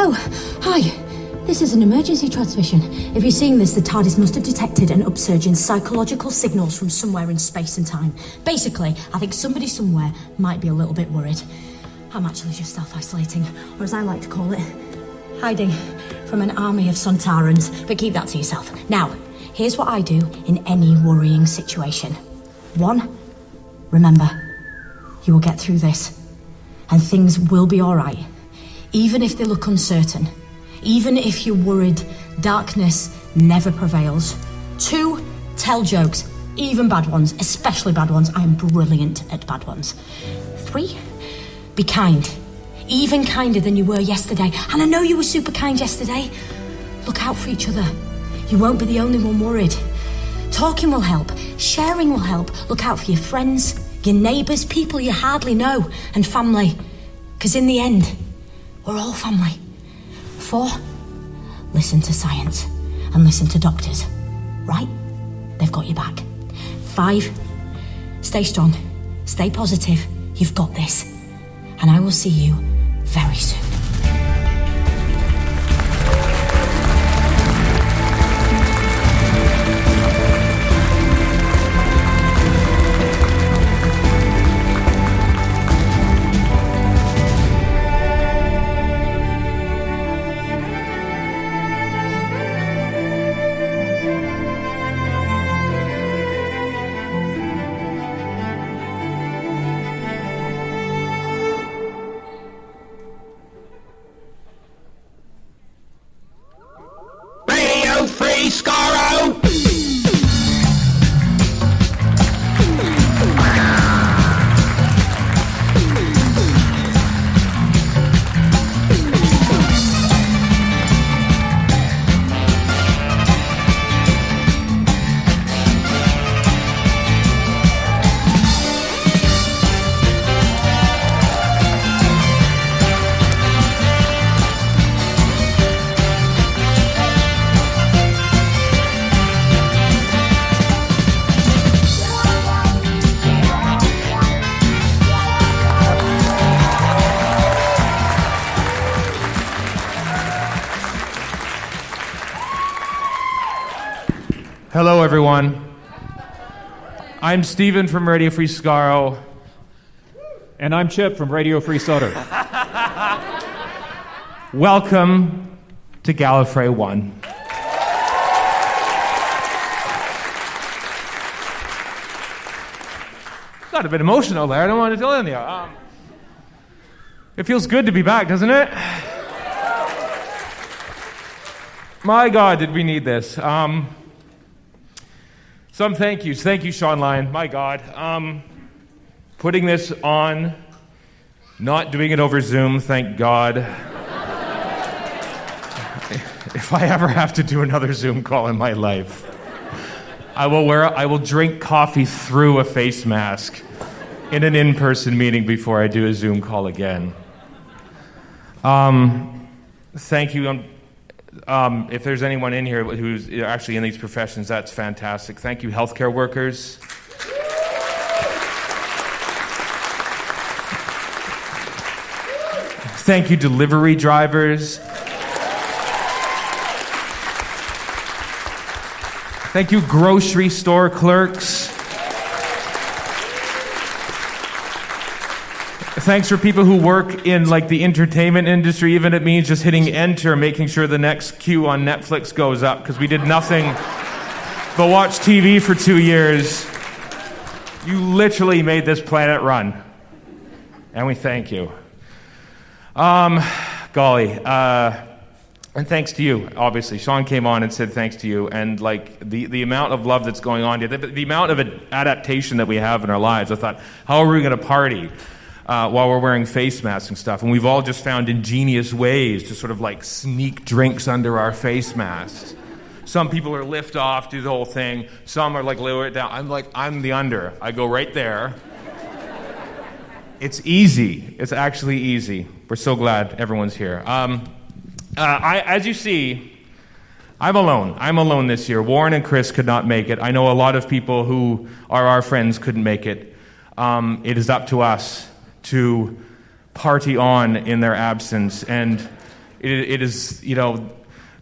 Oh, hi. This is an emergency transmission. If you're seeing this, the TARDIS must have detected an upsurge in psychological signals from somewhere in space and time. Basically, I think somebody somewhere might be a little bit worried. I'm actually just self-isolating, or as I like to call it, hiding from an army of Sontarans. But keep that to yourself. Now, here's what I do in any worrying situation. 1, remember, you will get through this, and things will be all right, even if they look uncertain. Even if you're worried, darkness never prevails. 2, tell jokes, even bad ones, especially bad ones. I'm brilliant at bad ones. 3, be kind, even kinder than you were yesterday. And I know you were super kind yesterday. Look out for each other. You won't be the only one worried. Talking will help, sharing will help. Look out for your friends, your neighbours, people you hardly know, and family. Because in the end, we're all family. 4, listen to science and listen to doctors, right? They've got your back. 5, stay strong, stay positive. You've got this. And I will see you very soon. Free Skaro! Hello, everyone. I'm Stephen from Radio Free Skaro. And I'm Chip from Radio Free Sudderth. Welcome to Gallifrey One. Got a bit emotional there. I don't want to tell you. It feels good to be back, doesn't it? My God, did we need this? Some thank yous. Thank you, Sean Lyon. My God. Putting this on, not doing it over Zoom, thank God. If I ever have to do another Zoom call in my life, I will drink coffee through a face mask in an in-person meeting before I do a Zoom call again. Thank you. If there's anyone in here who's actually in these professions, that's fantastic. Thank you, healthcare workers. Thank you, delivery drivers. Thank you, grocery store clerks. Thanks for people who work in like the entertainment industry, even if it means just hitting enter, making sure the next queue on Netflix goes up, because we did nothing but watch TV for 2 years. You literally made this planet run. And we thank you. Golly. And thanks to you, obviously. Sean came on and said thanks to you. And like the amount of love that's going on here, the amount of adaptation that we have in our lives, I thought, how are we going to party? While we're wearing face masks and stuff. And we've all just found ingenious ways to sort of like sneak drinks under our face masks. Some people are lift off, do the whole thing. Some are like lower it down. I'm the under. I go right there. It's easy. It's actually easy. We're so glad everyone's here. As you see, I'm alone. I'm alone this year. Warren and Chris could not make it. I know a lot of people who are our friends couldn't make it. It is up to us to party on in their absence. And It is,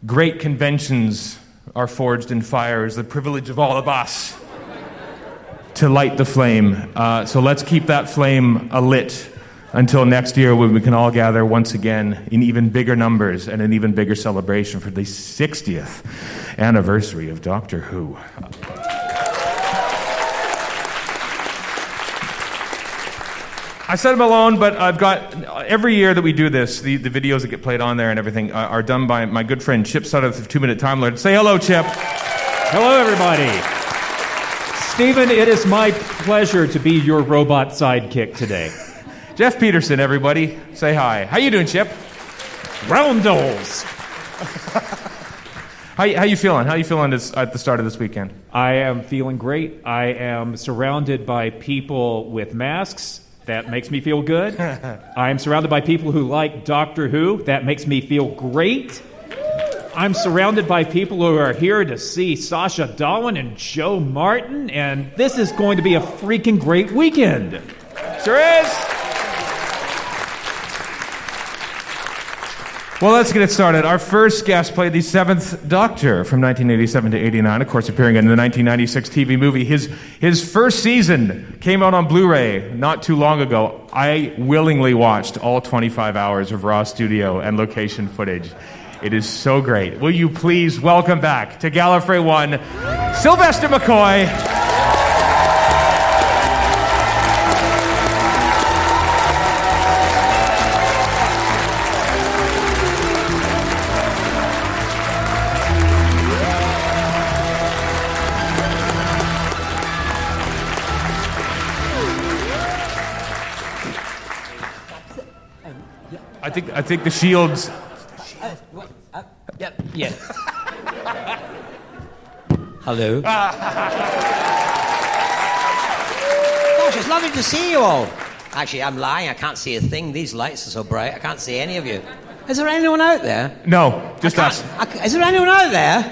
great conventions are forged in fires, the privilege of all of us to light the flame. So let's keep that flame alit until next year when we can all gather once again in even bigger numbers and an even bigger celebration for the 60th anniversary of Doctor Who. I said I'm alone, but I've got, every year that we do this, the videos that get played on there and everything are done by my good friend Chip Sudderth of 2 Minute Time Lord. Say hello, Chip. Hello, everybody. Stephen, it is my pleasure to be your robot sidekick today. Jeff Peterson, everybody. Say hi. How you doing, Chip? Roundels. How you feeling? How you feeling at the start of this weekend? I am feeling great. I am surrounded by people with masks. That makes me feel good. I am surrounded by people who like Doctor Who. That makes me feel great. I'm surrounded by people who are here to see Sacha Dhawan and Joe Martin, and this is going to be a freaking great weekend. Sure is. Well, let's get it started. Our first guest played the 7th Doctor from 1987 to 89, of course appearing in the 1996 TV movie. His first season came out on Blu-ray not too long ago. I willingly watched all 25 hours of raw studio and location footage. It is so great. Will you please welcome back to Gallifrey One, Sylvester McCoy. I think the shields. Yeah. Hello. Gosh, it's lovely to see you all. Actually, I'm lying. I can't see a thing. These lights are so bright. I can't see any of you. Is there anyone out there? No, just us. Is there anyone out there?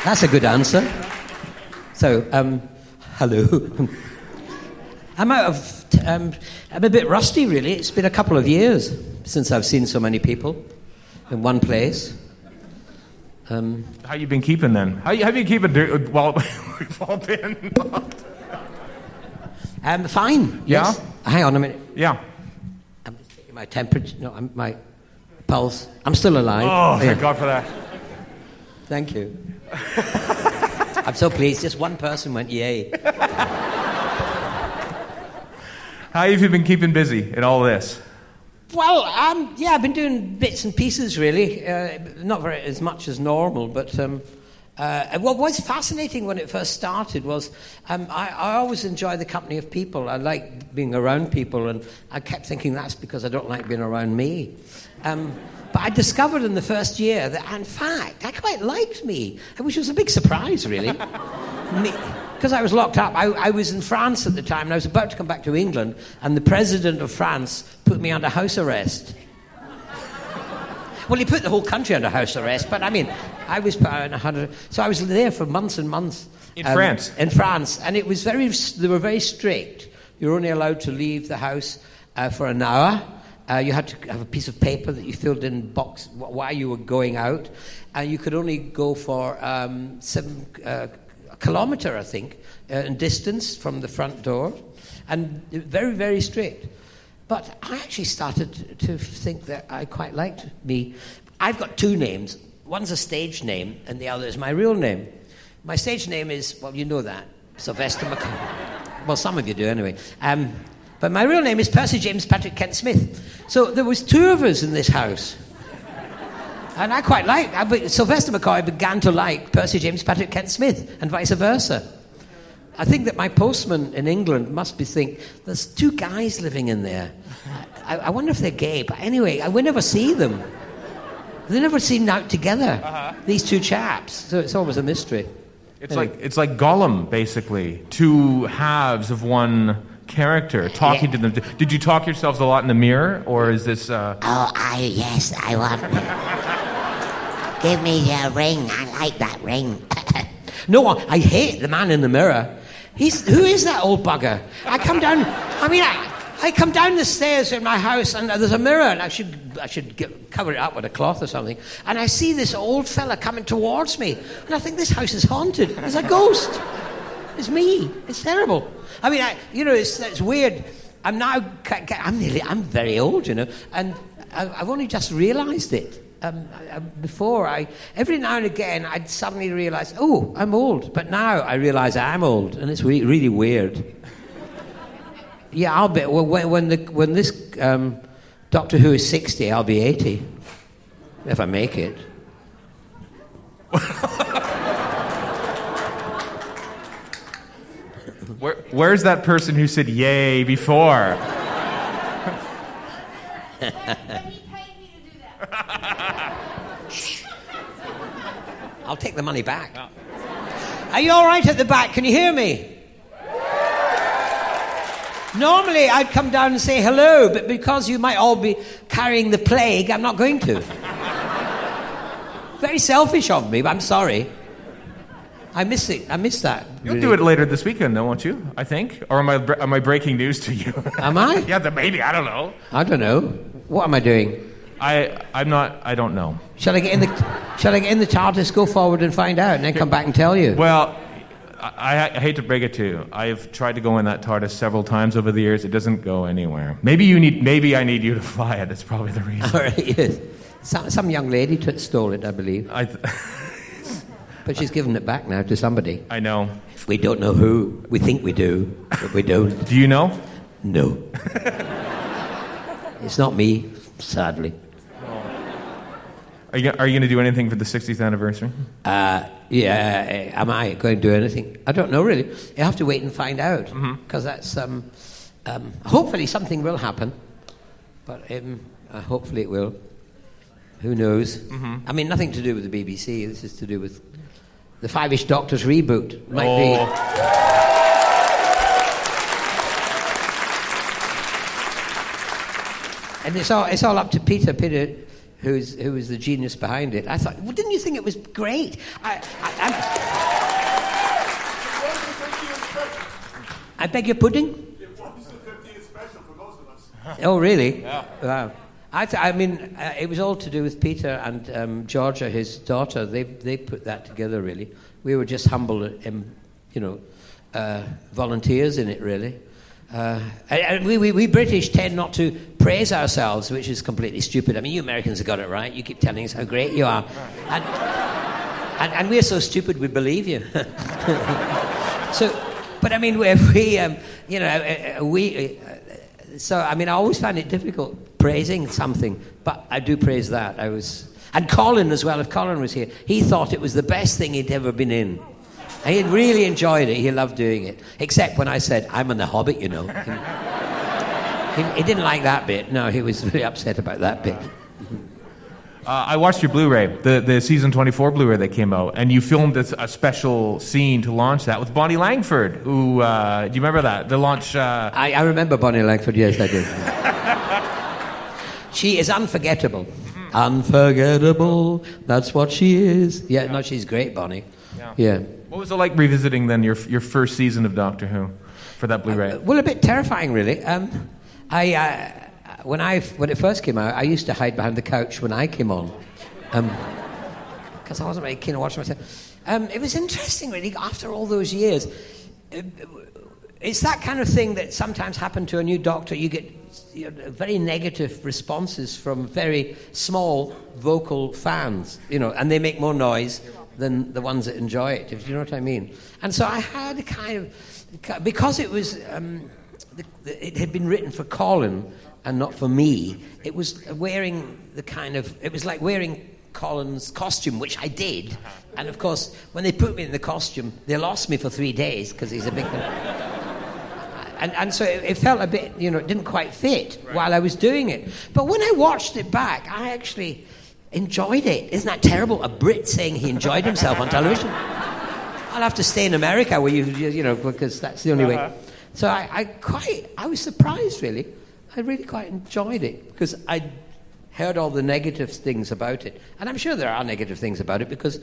That's a good answer. So, hello. I'm a bit rusty, really. It's been a couple of years since I've seen so many people in one place. How you been keeping then? How you been keeping while we've all been? Fine. Yeah. Yes. Hang on a minute. Yeah. I'm just taking my temperature. No, my pulse. I'm still alive. Oh, thank God for that. Thank you. I'm so pleased. Just one person went yay. How have you been keeping busy in all this? Well, I've been doing bits and pieces, really. Not very as much as normal, but what was fascinating when it first started was I always enjoy the company of people. I like being around people, and I kept thinking that's because I don't like being around me. But I discovered in the first year that, in fact, I quite liked me, which was a big surprise, really. Because I was locked up. I was in France at the time, and I was about to come back to England, and the president of France put me under house arrest. Well, he put the whole country under house arrest, but I mean, I was put under 100. So I was there for months and months. In France? In France, and it was they were very strict. You were only allowed to leave the house for an hour. You had to have a piece of paper that you filled in box while you were going out. You could only go for 7 kilometre, I think, in distance from the front door, and very, very strict. But I actually started to think that I quite liked me. I've got 2 names. One's a stage name, and the other is my real name. My stage name is, well, you know that, Sylvester McCoy. Well, some of you do anyway. But my real name is Percy James Patrick Kent Smith. So there was 2 of us in this house. And I quite Sylvester McCoy began to like Percy James Patrick Kent Smith, and vice versa. I think that my postman in England must be thinking, there's 2 guys living in there. I wonder if they're gay. But anyway, we never see them. They never seem out together, these 2 chaps. So it's always a mystery. It's like Gollum, basically. 2 halves of one character talking to them. Did you talk yourselves a lot in the mirror, or is this? Yes, I want. Give me the ring. I like that ring. No, I hate the man in the mirror. Who is that old bugger? I come down. I mean, I I come down the stairs in my house, and there's a mirror, and I should cover it up with a cloth or something. And I see this old fella coming towards me, and I think this house is haunted. There's a ghost. It's me. It's terrible. I mean, it's weird. I'm very old, and I've only just realised it. Before, every now and again, I'd suddenly realise, oh, I'm old. But now I realise I'm old, and it's really weird. Yeah, I'll be. When this Doctor Who is 60, I'll be 80, if I make it. Where's that person who said "yay" before? He paid me to do that. I'll take the money back. Oh. Are you all right at the back? Can you hear me? Normally, I'd come down and say hello, but because you might all be carrying the plague, I'm not going to. Very selfish of me, but I'm sorry. I miss it. I miss that. You'll do it later this weekend, though, won't you? I think. Or am I breaking news to you? Am I? Yeah, maybe. I don't know. I don't know. What am I doing? I'm not. I don't know. Shall I get in the TARDIS, go forward and find out, and then come back and tell you? Well, I hate to break it to you. I've tried to go in that TARDIS several times over the years. It doesn't go anywhere. Maybe I need you to fly it. That's probably the reason. All right. Yes. Some young lady stole it, I believe. But she's given it back now to somebody. I know. We don't know who. We think we do, but we don't. Do you know? No. It's not me, sadly. Are you going to do anything for the 60th anniversary? Yeah. Am I going to do anything? I don't know, really. You have to wait and find out. Because that's... hopefully something will happen. But hopefully it will. Who knows? I mean, nothing to do with the BBC. This is to do with the Five-ish Doctors reboot. Might be. And it's all up to Peter, who was the genius behind it. I thought, well, didn't you think it was great? I beg your pudding? It was the 50th special for most of us. Oh, really? Yeah. Wow. It was all to do with Peter and Georgia, his daughter. They put that together, really. We were just humble, volunteers in it, really. And we British tend not to praise ourselves, which is completely stupid. I mean, you Americans have got it right. You keep telling us how great you are. And we're so stupid we believe you. But I mean, so, I mean, I always find it difficult praising something, but I do praise that. And Colin as well, if Colin was here, he thought it was the best thing he'd ever been in. And he really enjoyed it. He loved doing it. Except when I said, I'm in The Hobbit, you know. He didn't like that bit. No, he was very upset about that bit. I watched your Blu-ray, the season 24 Blu-ray that came out, and you filmed a special scene to launch that with Bonnie Langford, who, do you remember that? The launch... I remember Bonnie Langford, yes, I did. She is unforgettable. Unforgettable, that's what she is. Yeah, no, she's great, Bonnie. Yeah. What was it like revisiting, then, your first season of Doctor Who for that Blu-ray? Well, a bit terrifying, really. When it first came out, I used to hide behind the couch when I came on, because I wasn't really keen on watching myself. It was interesting, really, after all those years. It's that kind of thing that sometimes happens to a new doctor. You get very negative responses from very small vocal fans, and they make more noise than the ones that enjoy it, if you know what I mean. And so I had a kind of... Because it was... it had been written for Colin and not for me, it was wearing the kind of... It was like wearing Colin's costume, which I did. And, of course, when they put me in the costume, they lost me for 3 days because he's a big... And so it felt a bit, it didn't quite fit while I was doing it. But when I watched it back, I actually enjoyed it. Isn't that terrible? A Brit saying he enjoyed himself on television. I'll have to stay in America where because that's the only way. So I was surprised, really. I really quite enjoyed it because I heard all the negative things about it. And I'm sure there are negative things about it because,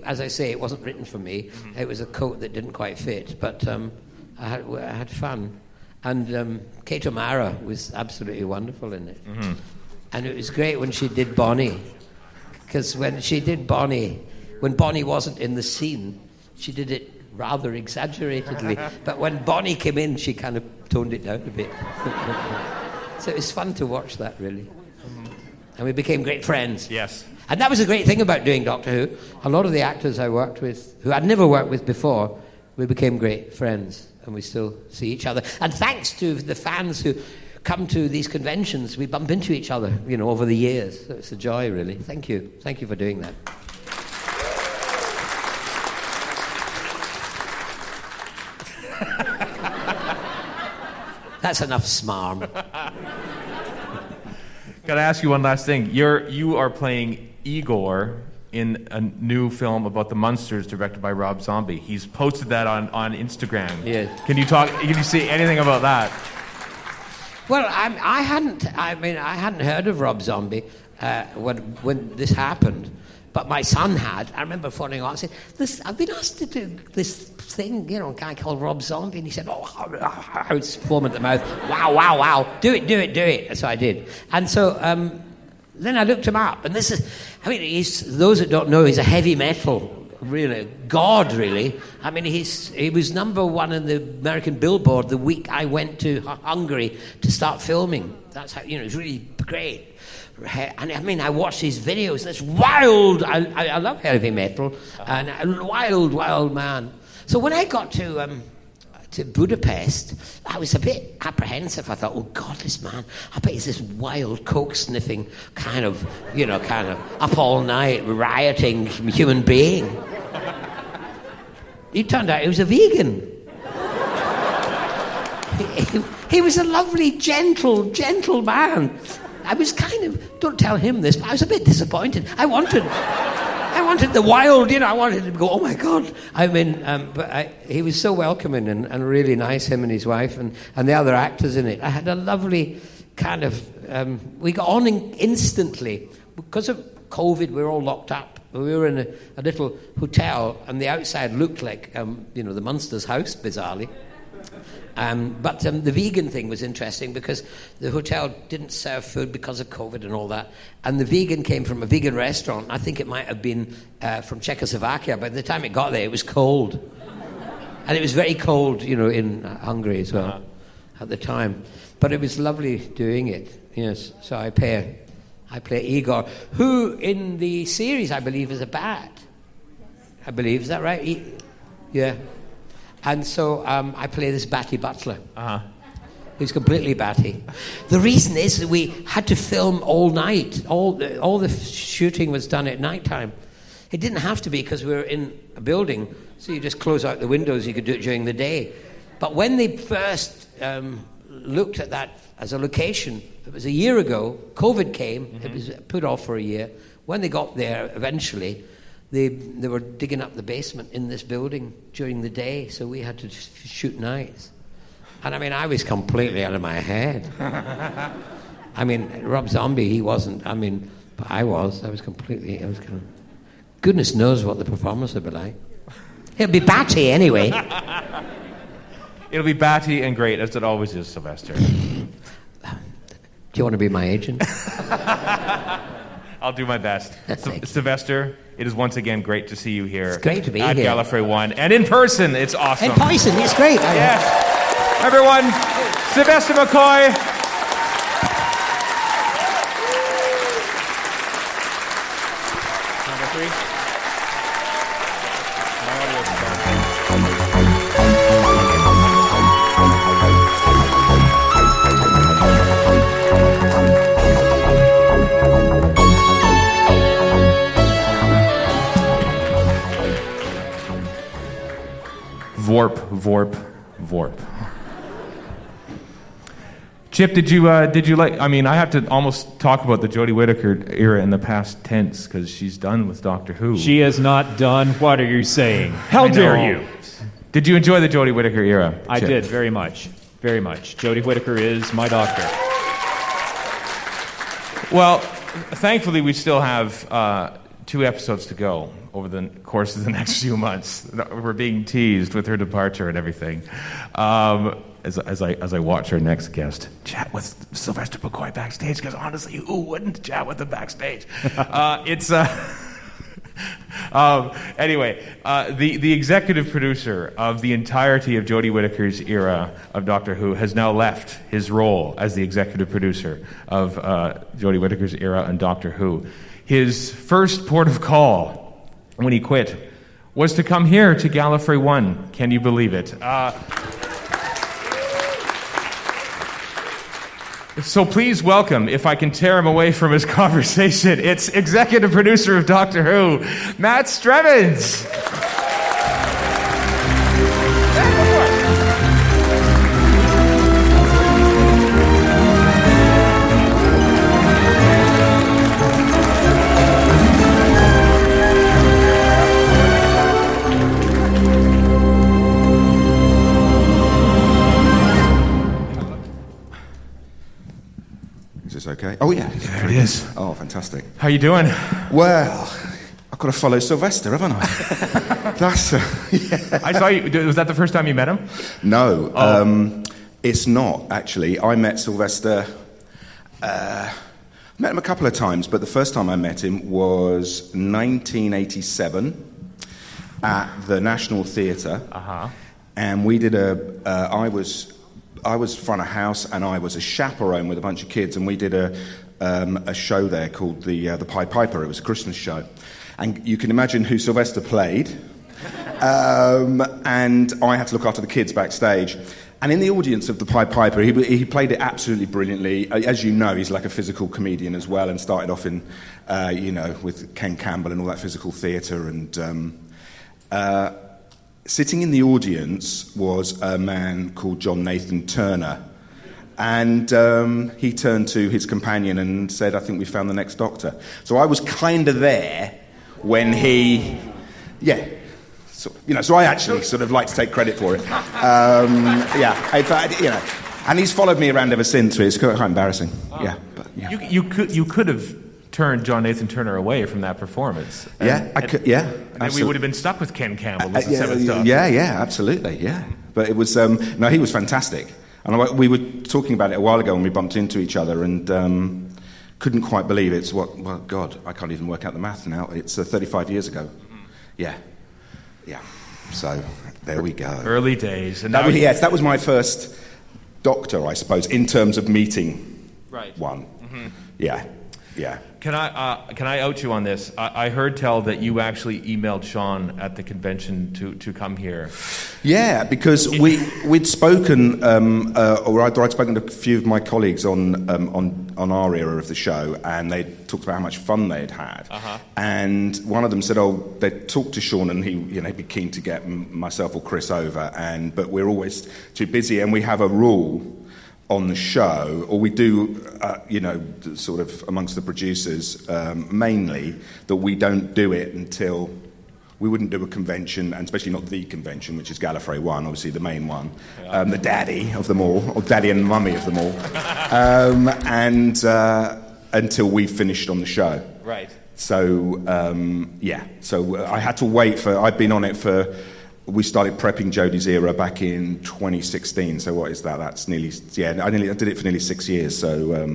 as I say, it wasn't written for me. It was a coat that didn't quite fit. But I had fun. And Kate O'Mara was absolutely wonderful in it. Mm-hmm. And it was great when she did Bonnie. Because when she did Bonnie, when Bonnie wasn't in the scene, she did it rather exaggeratedly. But when Bonnie came in, she kind of toned it down a bit. So it was fun to watch that, really. And we became great friends. Yes. And that was a great thing about doing Doctor Who. A lot of the actors I worked with, who I'd never worked with before, we became great friends. And we still see each other. And thanks to the fans who come to these conventions, we bump into each other, over the years. So it's a joy, really. Thank you. Thank you for doing that. That's enough smarm. Got to ask you one last thing. You are playing Igor in a new film about the Munsters directed by Rob Zombie. He's posted that on Instagram. Yes. Can you say anything about that? Well, I hadn't heard of Rob Zombie when this happened, but my son had. I remember phoning on and saying, I've been asked to do this thing, a guy called Rob Zombie, and he said, I was foaming at the mouth, wow, do it. So I did. And so then I looked him up, and those that don't know, he's a heavy metal really god, really. He was number one in the American Billboard the week I went to Hungary to start filming. That's how, it was really great. And I watched his videos. That's wild. I love heavy metal, and a wild man. So when I got to Budapest, I was a bit apprehensive. I thought, oh God, this man, I bet he's this wild, coke-sniffing kind of up all night, rioting human being. It turned out he was a vegan. He was a lovely, gentle man. I was don't tell him this, but I was a bit disappointed. I wanted the wild, I wanted him to go, oh my God. He was so welcoming and really nice, him and his wife and the other actors in it. I had a lovely we got on instantly. Because of COVID, we were all locked up. We were in a little hotel, and the outside looked like, the Munsters' house, bizarrely. But the vegan thing was interesting because the hotel didn't serve food because of COVID and all that. And the vegan came from a vegan restaurant. I think it might have been from Czechoslovakia. By the time it got there, it was cold. And it was very cold, in Hungary as well at the time. But it was lovely doing it, yes. So I play Igor, who in the series, I believe, is a bat. Is that right? Yeah. And so I play this batty butler. Who's completely batty. The reason is that we had to film all night. All the shooting was done at night time. It didn't have to be because we were in a building, so you just close out the windows. You could do it during the day. But when they first looked at that as a location, it was a year ago. COVID came. Mm-hmm. It was put off for a year. When they got there, eventually, they were digging up the basement in this building during the day, so we had to shoot nights. And I was completely out of my head. Rob Zombie, he wasn't. But I was. I was kind of... Goodness knows what the performance would be like. It'll be batty anyway. It'll be batty and great, as it always is, Sylvester. Do you want to be my agent? I'll do my best. Sylvester, it is once again great to see you here. It's great to be at here. At Gallifrey One. And in person, it's awesome. In person, it's great. Yes. Everyone, Sylvester McCoy. Number 3. Vorp. Chip, did you like? I have to almost talk about the Jodie Whittaker era in the past tense because she's done with Doctor Who. She is not done. What are you saying? How dare you? Did you enjoy the Jodie Whittaker era? I did very much. Jodie Whittaker is my doctor. Well, thankfully we still have 2 episodes to go over the course of the next few months. We're being teased with her departure and everything. as I watch our next guest chat with Sylvester McCoy backstage, because honestly, who wouldn't chat with him backstage? Anyway, the executive producer of the entirety of Jodie Whittaker's era of Doctor Who has now left his role as the executive producer of Jodie Whittaker's era on Doctor Who. His first port of call when he quit was to come here to Gallifrey One. Can you believe it? So please welcome, if I can tear him away from his conversation, it's executive producer of Doctor Who, Matt Strevens. Okay. Oh yeah, there it is. Oh, fantastic. How you doing? Well, I've got to follow Sylvester, haven't I? That's yeah. I saw you. Was that the first time you met him? No, oh. It's not actually. I met Sylvester. Met him a couple of times, but the first time I met him was 1987 at the National Theatre, and we did I was front of house, and I was a chaperone with a bunch of kids, and we did a show there called the Pied Piper. It was a Christmas show, and you can imagine who Sylvester played, and I had to look after the kids backstage. And in the audience of the Pied Piper, he played it absolutely brilliantly. As you know, he's like a physical comedian as well, and started off in, with Ken Campbell and all that physical theatre, and. Sitting in the audience was a man called John Nathan Turner, and he turned to his companion and said, "I think we found the next Doctor." So I was kind of there when he, so I actually sort of like to take credit for it. In fact, and he's followed me around ever since. It's quite embarrassing. Yeah, but yeah. You could have turned John Nathan Turner away from that performance. I could. Yeah, and then we would have been stuck with Ken Campbell. This is seventh stuff. Yeah, absolutely. Yeah, but it was no, he was fantastic, and we were talking about it a while ago when we bumped into each other, and couldn't quite believe it's well, God, I can't even work out the math now. It's 35 years ago. Yeah. So there we go. Early days, and that was my first Doctor, I suppose, in terms of meeting one. Mm-hmm. Yeah. Can I out you on this? I heard tell that you actually emailed Sean at the convention to come here. Yeah, because we'd spoken, or I'd spoken to a few of my colleagues on our era of the show, and they talked about how much fun they'd had. And one of them said, they'd talked to Sean, and he'd be keen to get myself or Chris over, but we're always too busy, and we have a rule on the show, or we do, sort of amongst the producers, mainly, that we don't do it until we wouldn't do a convention, and especially not the convention, which is Gallifrey One, obviously the main one, the daddy of them all, or daddy and mummy of them all, and until we finished on the show. Right. So, so I had to wait I'd been on it for. We started prepping Jodie's era back in 2016. So what is that? That's nearly I did it for nearly 6 years. So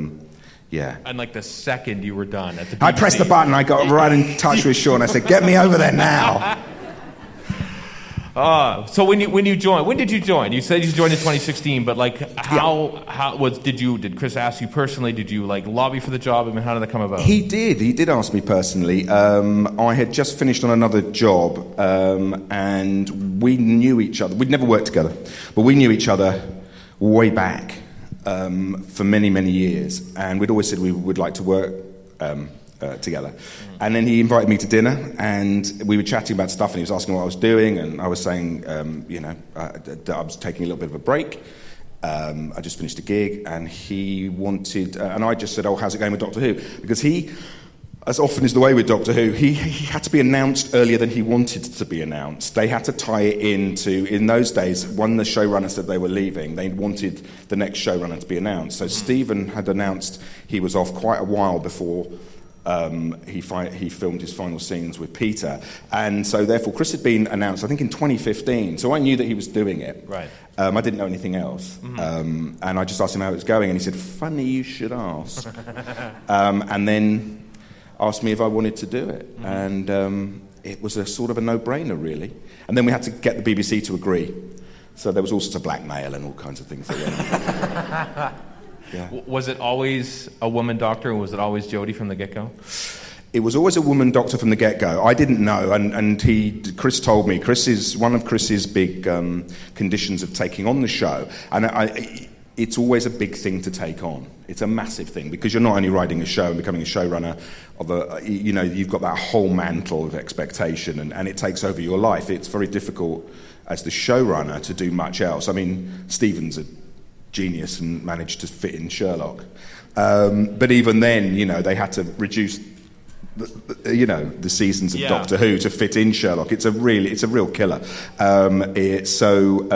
yeah. And like the second you were done at the BBC, I pressed the button. I got right in touch with Sean. I said, "Get me over there now." So when you joined, when did you join? You said you joined in 2016, but like did Chris ask you personally? Did you like lobby for the job? I mean, how did that come about? He did ask me personally. I had just finished on another job, and we knew each other. We'd never worked together, but we knew each other way back for many, many years, and we'd always said we would like to work together. And then he invited me to dinner, and we were chatting about stuff, and he was asking what I was doing, and I was saying, that I was taking a little bit of a break. I just finished a gig, and he wanted, and I just said, how's it going with Doctor Who? Because he, as often is the way with Doctor Who, he had to be announced earlier than he wanted to be announced. They had to tie it into, in those days, when the showrunner said they were leaving, they wanted the next showrunner to be announced. So Stephen had announced he was off quite a while before he filmed his final scenes with Peter. And so therefore Chris had been announced, I think, in 2015. So I knew that he was doing it. Right. I didn't know anything else. And I just asked him how it was going, and he said, funny you should ask. And then asked me if I wanted to do it. And it was a sort of a no-brainer, really. And then we had to get the BBC to agree. So there was all sorts of blackmail and all kinds of things. Yeah. Was it always a woman doctor, or was it always Jodie from the get-go? It was always a woman doctor from the get-go. I didn't know, and Chris told me. One of Chris's big conditions of taking on the show, and it's always a big thing to take on. It's a massive thing, because you're not only writing a show and becoming a showrunner of you've got that whole mantle of expectation, and it takes over your life. It's very difficult as the showrunner to do much else. I mean, Stephen's a genius and managed to fit in Sherlock. But even then, they had to reduce the seasons of Doctor Who to fit in Sherlock. It's a real killer. So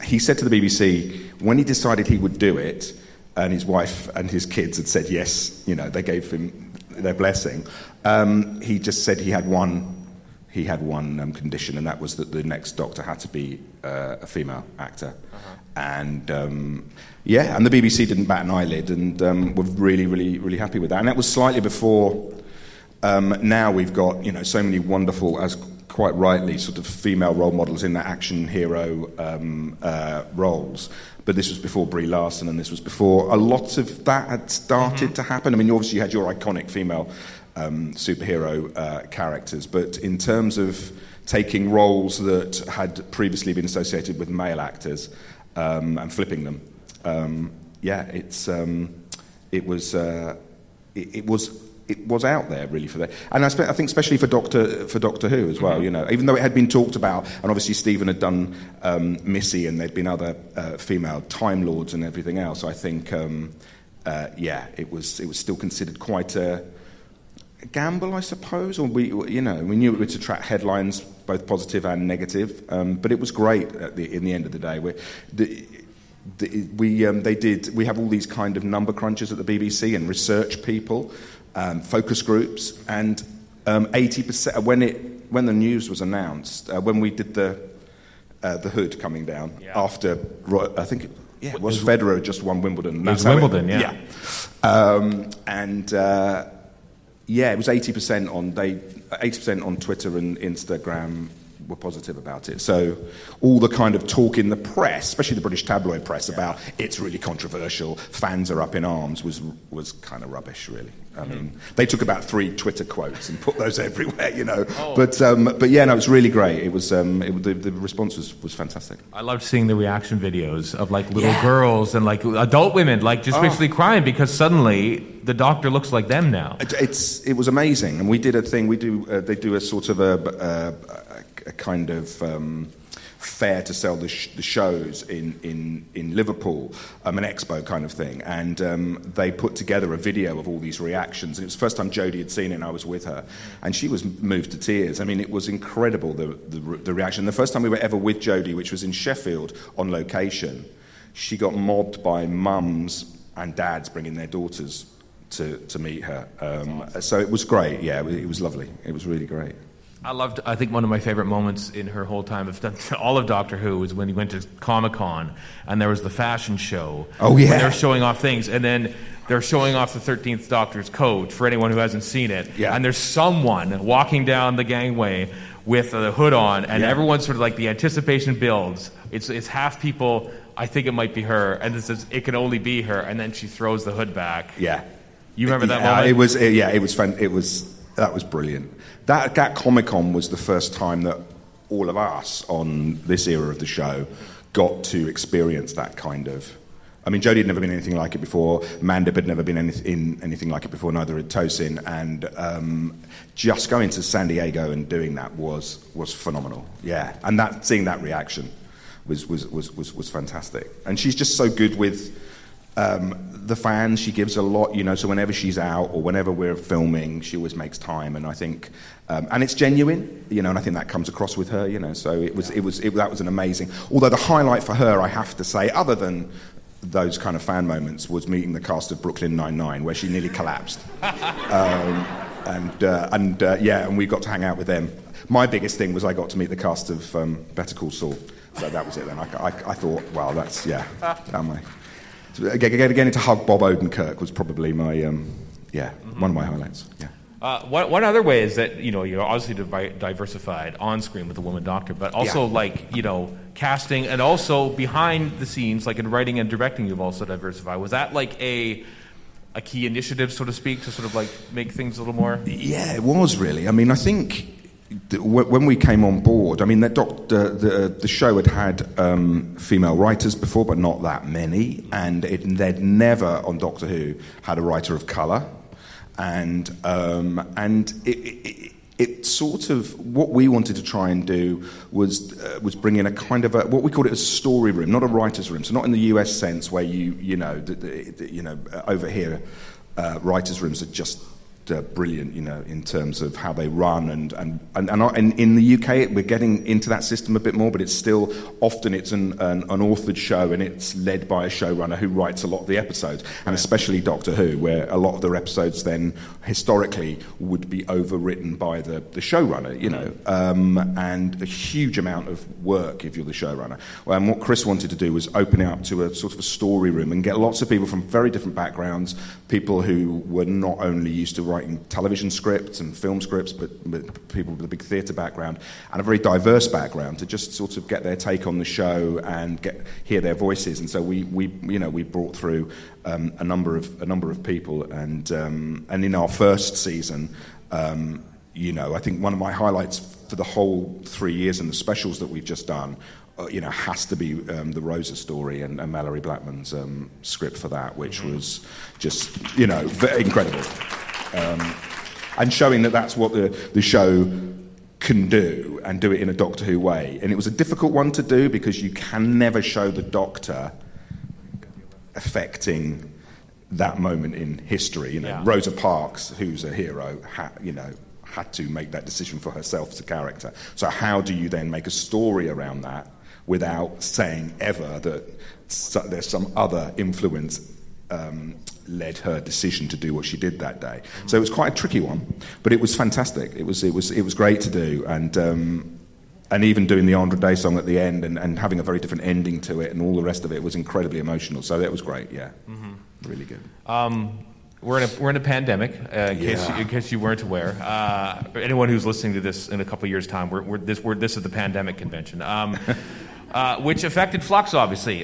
he said to the BBC, when he decided he would do it, and his wife and his kids had said yes, they gave him their blessing, he just said he had one condition, and that was that the next Doctor had to be a female actor. And and the BBC didn't bat an eyelid, and were really, really, really happy with that. And that was slightly before. Now we've got so many wonderful, as quite rightly, sort of female role models in the action hero roles. But this was before Brie Larson, and this was before a lot of that had started to happen. I mean, obviously you had your iconic female superhero characters, but in terms of taking roles that had previously been associated with male actors and flipping them, it was out there really for that, and I think especially for Doctor Who as well. Even though it had been talked about, and obviously Stephen had done Missy, and there'd been other female Time Lords and everything else. I think it was still considered quite a gamble, I suppose, or we knew it would attract headlines, both positive and negative, but it was great in the end of the day. We have all these kind of number crunchers at the BBC and research people, focus groups, and 80% when the news was announced, when we did the hood coming down after, I think it was Federer just won Wimbledon. It was Wimbledon, it was 80% on Twitter and Instagram were positive about it. So all the kind of talk in the press, especially the British tabloid press, about it's really controversial, fans are up in arms, was kind of rubbish, really. I mean, they took about 3 Twitter quotes and put those everywhere, But it's really great. It was the response was fantastic. I loved seeing the reaction videos of little girls and adult women just basically crying because suddenly the Doctor looks like them now. It was amazing, and we did a thing. They do a sort of a kind of fair to sell the shows in Liverpool, an expo kind of thing, and they put together a video of all these reactions, and it was the first time Jodie had seen it, and I was with her, and she was moved to tears. I mean, it was incredible, the reaction. The first time we were ever with Jodie, which was in Sheffield on location, she got mobbed by mums and dads bringing their daughters to meet her. So it was great. It was lovely. It was really great. I think one of my favorite moments in her whole time of all of Doctor Who was when he went to Comic-Con and there was the fashion show. Oh, yeah. Where they were showing off things, and then they're showing off the 13th Doctor's coat for anyone who hasn't seen it. Yeah. And there's someone walking down the gangway with the hood on, and everyone's sort of the anticipation builds. It's half people, I think it might be her, and this is, it can only be her, and then she throws the hood back. Yeah. You remember that moment? It was fun. That was brilliant. That Comic-Con was the first time that all of us on this era of the show got to experience that kind of... I mean, Jodie had never been anything like it before. Mandip had never been anything like it before, neither had Tosin. And just going to San Diego and doing that was phenomenal. Yeah, and seeing that reaction was fantastic. And she's just so good with... the fans. She gives a lot, so whenever she's out or whenever we're filming, she always makes time, and I think and it's genuine, and I think that comes across with her, so that was an amazing, although the highlight for her, I have to say, other than those kind of fan moments was meeting the cast of Brooklyn Nine-Nine, where she nearly collapsed. And we got to hang out with them. My biggest thing was I got to meet the cast of Better Call Saul. So that was it then. I thought, wow, that's, So getting to hug Bob Odenkirk was probably my, one of my highlights, yeah. One other way is that, you're obviously diversified on screen with the woman doctor, but also casting, and also behind the scenes, like in writing and directing, you've also diversified. Was that like a key initiative, so to speak, to sort of like make things a little more? Yeah, it was really. I mean, I think when we came on board, I mean, the show had female writers before, but not that many, and they'd never on Doctor Who had a writer of colour. And it sort of, what we wanted to try and do was bring in a kind of what we called it a story room, not a writer's room. So not in the US sense where over here, writers' rooms are just brilliant, in terms of how they run, and in the UK we're getting into that system a bit more, but it's still often it's an authored show, and it's led by a showrunner who writes a lot of the episodes, and especially Doctor Who, where a lot of the episodes then historically would be overwritten by the showrunner, and a huge amount of work if you're the showrunner. And what Chris wanted to do was open it up to a sort of a story room and get lots of people from very different backgrounds, people who were not only used to writing television scripts and film scripts, but people with a big theatre background and a very diverse background, to just sort of get their take on the show and hear their voices. And so we brought through a number of people, and in our first season, I think one of my highlights for the whole 3 years and the specials that we've just done, has to be the Rosa story and Mallory Blackman's script for that, which was just, incredible. And showing that that's what the show can do, and do it in a Doctor Who way. And it was a difficult one to do because you can never show the Doctor affecting that moment in history. Rosa Parks, who's a hero, had to make that decision for herself as a character. So how do you then make a story around that without saying ever that there's some other influence led her decision to do what she did that day? So it was quite a tricky one, but it was fantastic. It was great to do, and even doing the Andra Day song at the end and having a very different ending to it and all the rest of it was incredibly emotional. So that was great. Yeah, really good. We're in a pandemic. In case you weren't aware, anyone who's listening to this in a couple of years' time, this is the pandemic convention, which affected Flux, obviously.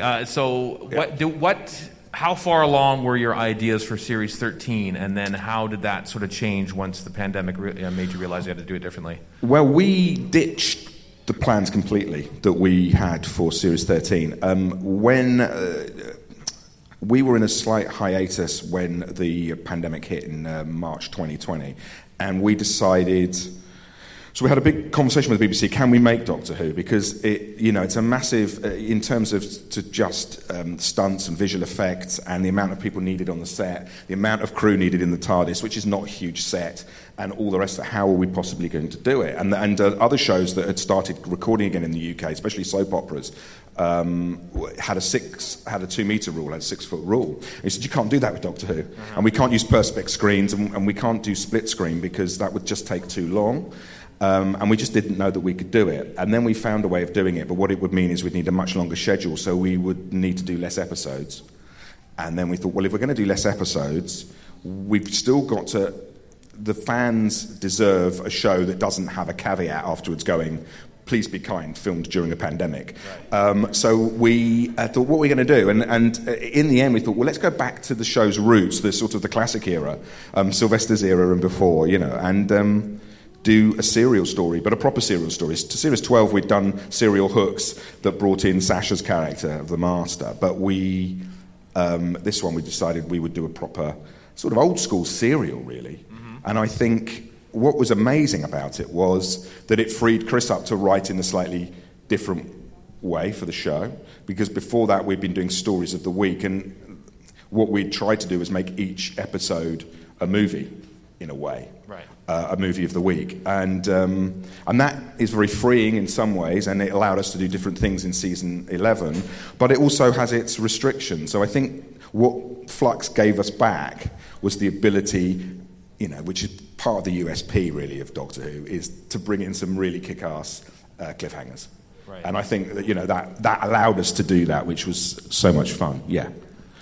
How far along were your ideas for Series 13, and then how did that sort of change once the pandemic made you realize you had to do it differently? Well, we ditched the plans completely that we had for Series 13. When we were in a slight hiatus when the pandemic hit in March 2020, and we decided... So we had a big conversation with the BBC. Can we make Doctor Who? Because it's a massive, in terms of just stunts and visual effects, and the amount of people needed on the set, the amount of crew needed in the TARDIS, which is not a huge set, and all the rest of it. How are we possibly going to do it? And other shows that had started recording again in the UK, especially soap operas, had a 2-metre rule, had a 6-foot rule. And he said, you can't do that with Doctor Who, and we can't use perspex screens, and we can't do split screen because that would just take too long. And we just didn't know that we could do it. And then we found a way of doing it, but what it would mean is we'd need a much longer schedule, so we would need to do less episodes. And then we thought, well, if we're going to do less episodes, we've still got to... The fans deserve a show that doesn't have a caveat afterwards going, please be kind, filmed during a pandemic. Right. So we thought, what are we going to do? And in the end, we thought, well, let's go back to the show's roots, the sort of the classic era, Sylvester's era and before, and... do a serial story, but a proper serial story. To Series 12, we'd done serial hooks that brought in Sasha's character of the Master, but this one we decided we would do a proper sort of old-school serial, really. And I think what was amazing about it was that it freed Chris up to write in a slightly different way for the show, because before that we'd been doing stories of the week, and what we'd tried to do was make each episode a movie, in a way. Right. a movie of the week, and that is very freeing in some ways, and it allowed us to do different things in season 11. But it also has its restrictions. So I think what Flux gave us back was the ability, which is part of the USP really of Doctor Who, is to bring in some really kick-ass cliffhangers. Right. And I think that that allowed us to do that, which was so much fun. Yeah.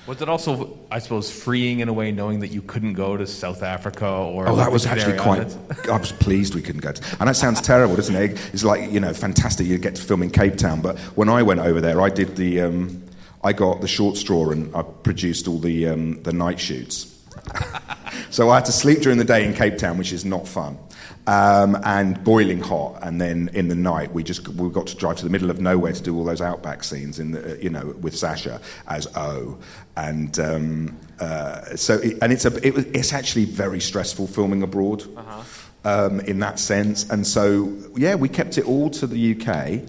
Was it also, I suppose, freeing in a way, knowing that you couldn't go to South Africa or... Oh, that was actually quite... I was pleased we couldn't go to... And that sounds terrible, doesn't it? It's like, fantastic you get to film in Cape Town, but when I went over there, I did I got the short straw and I produced all the night shoots. So I had to sleep during the day in Cape Town, which is not fun. And boiling hot, and then in the night we got to drive to the middle of nowhere to do all those outback scenes with Sasha as O, and it's actually very stressful filming abroad in that sense, and so we kept it all to the UK,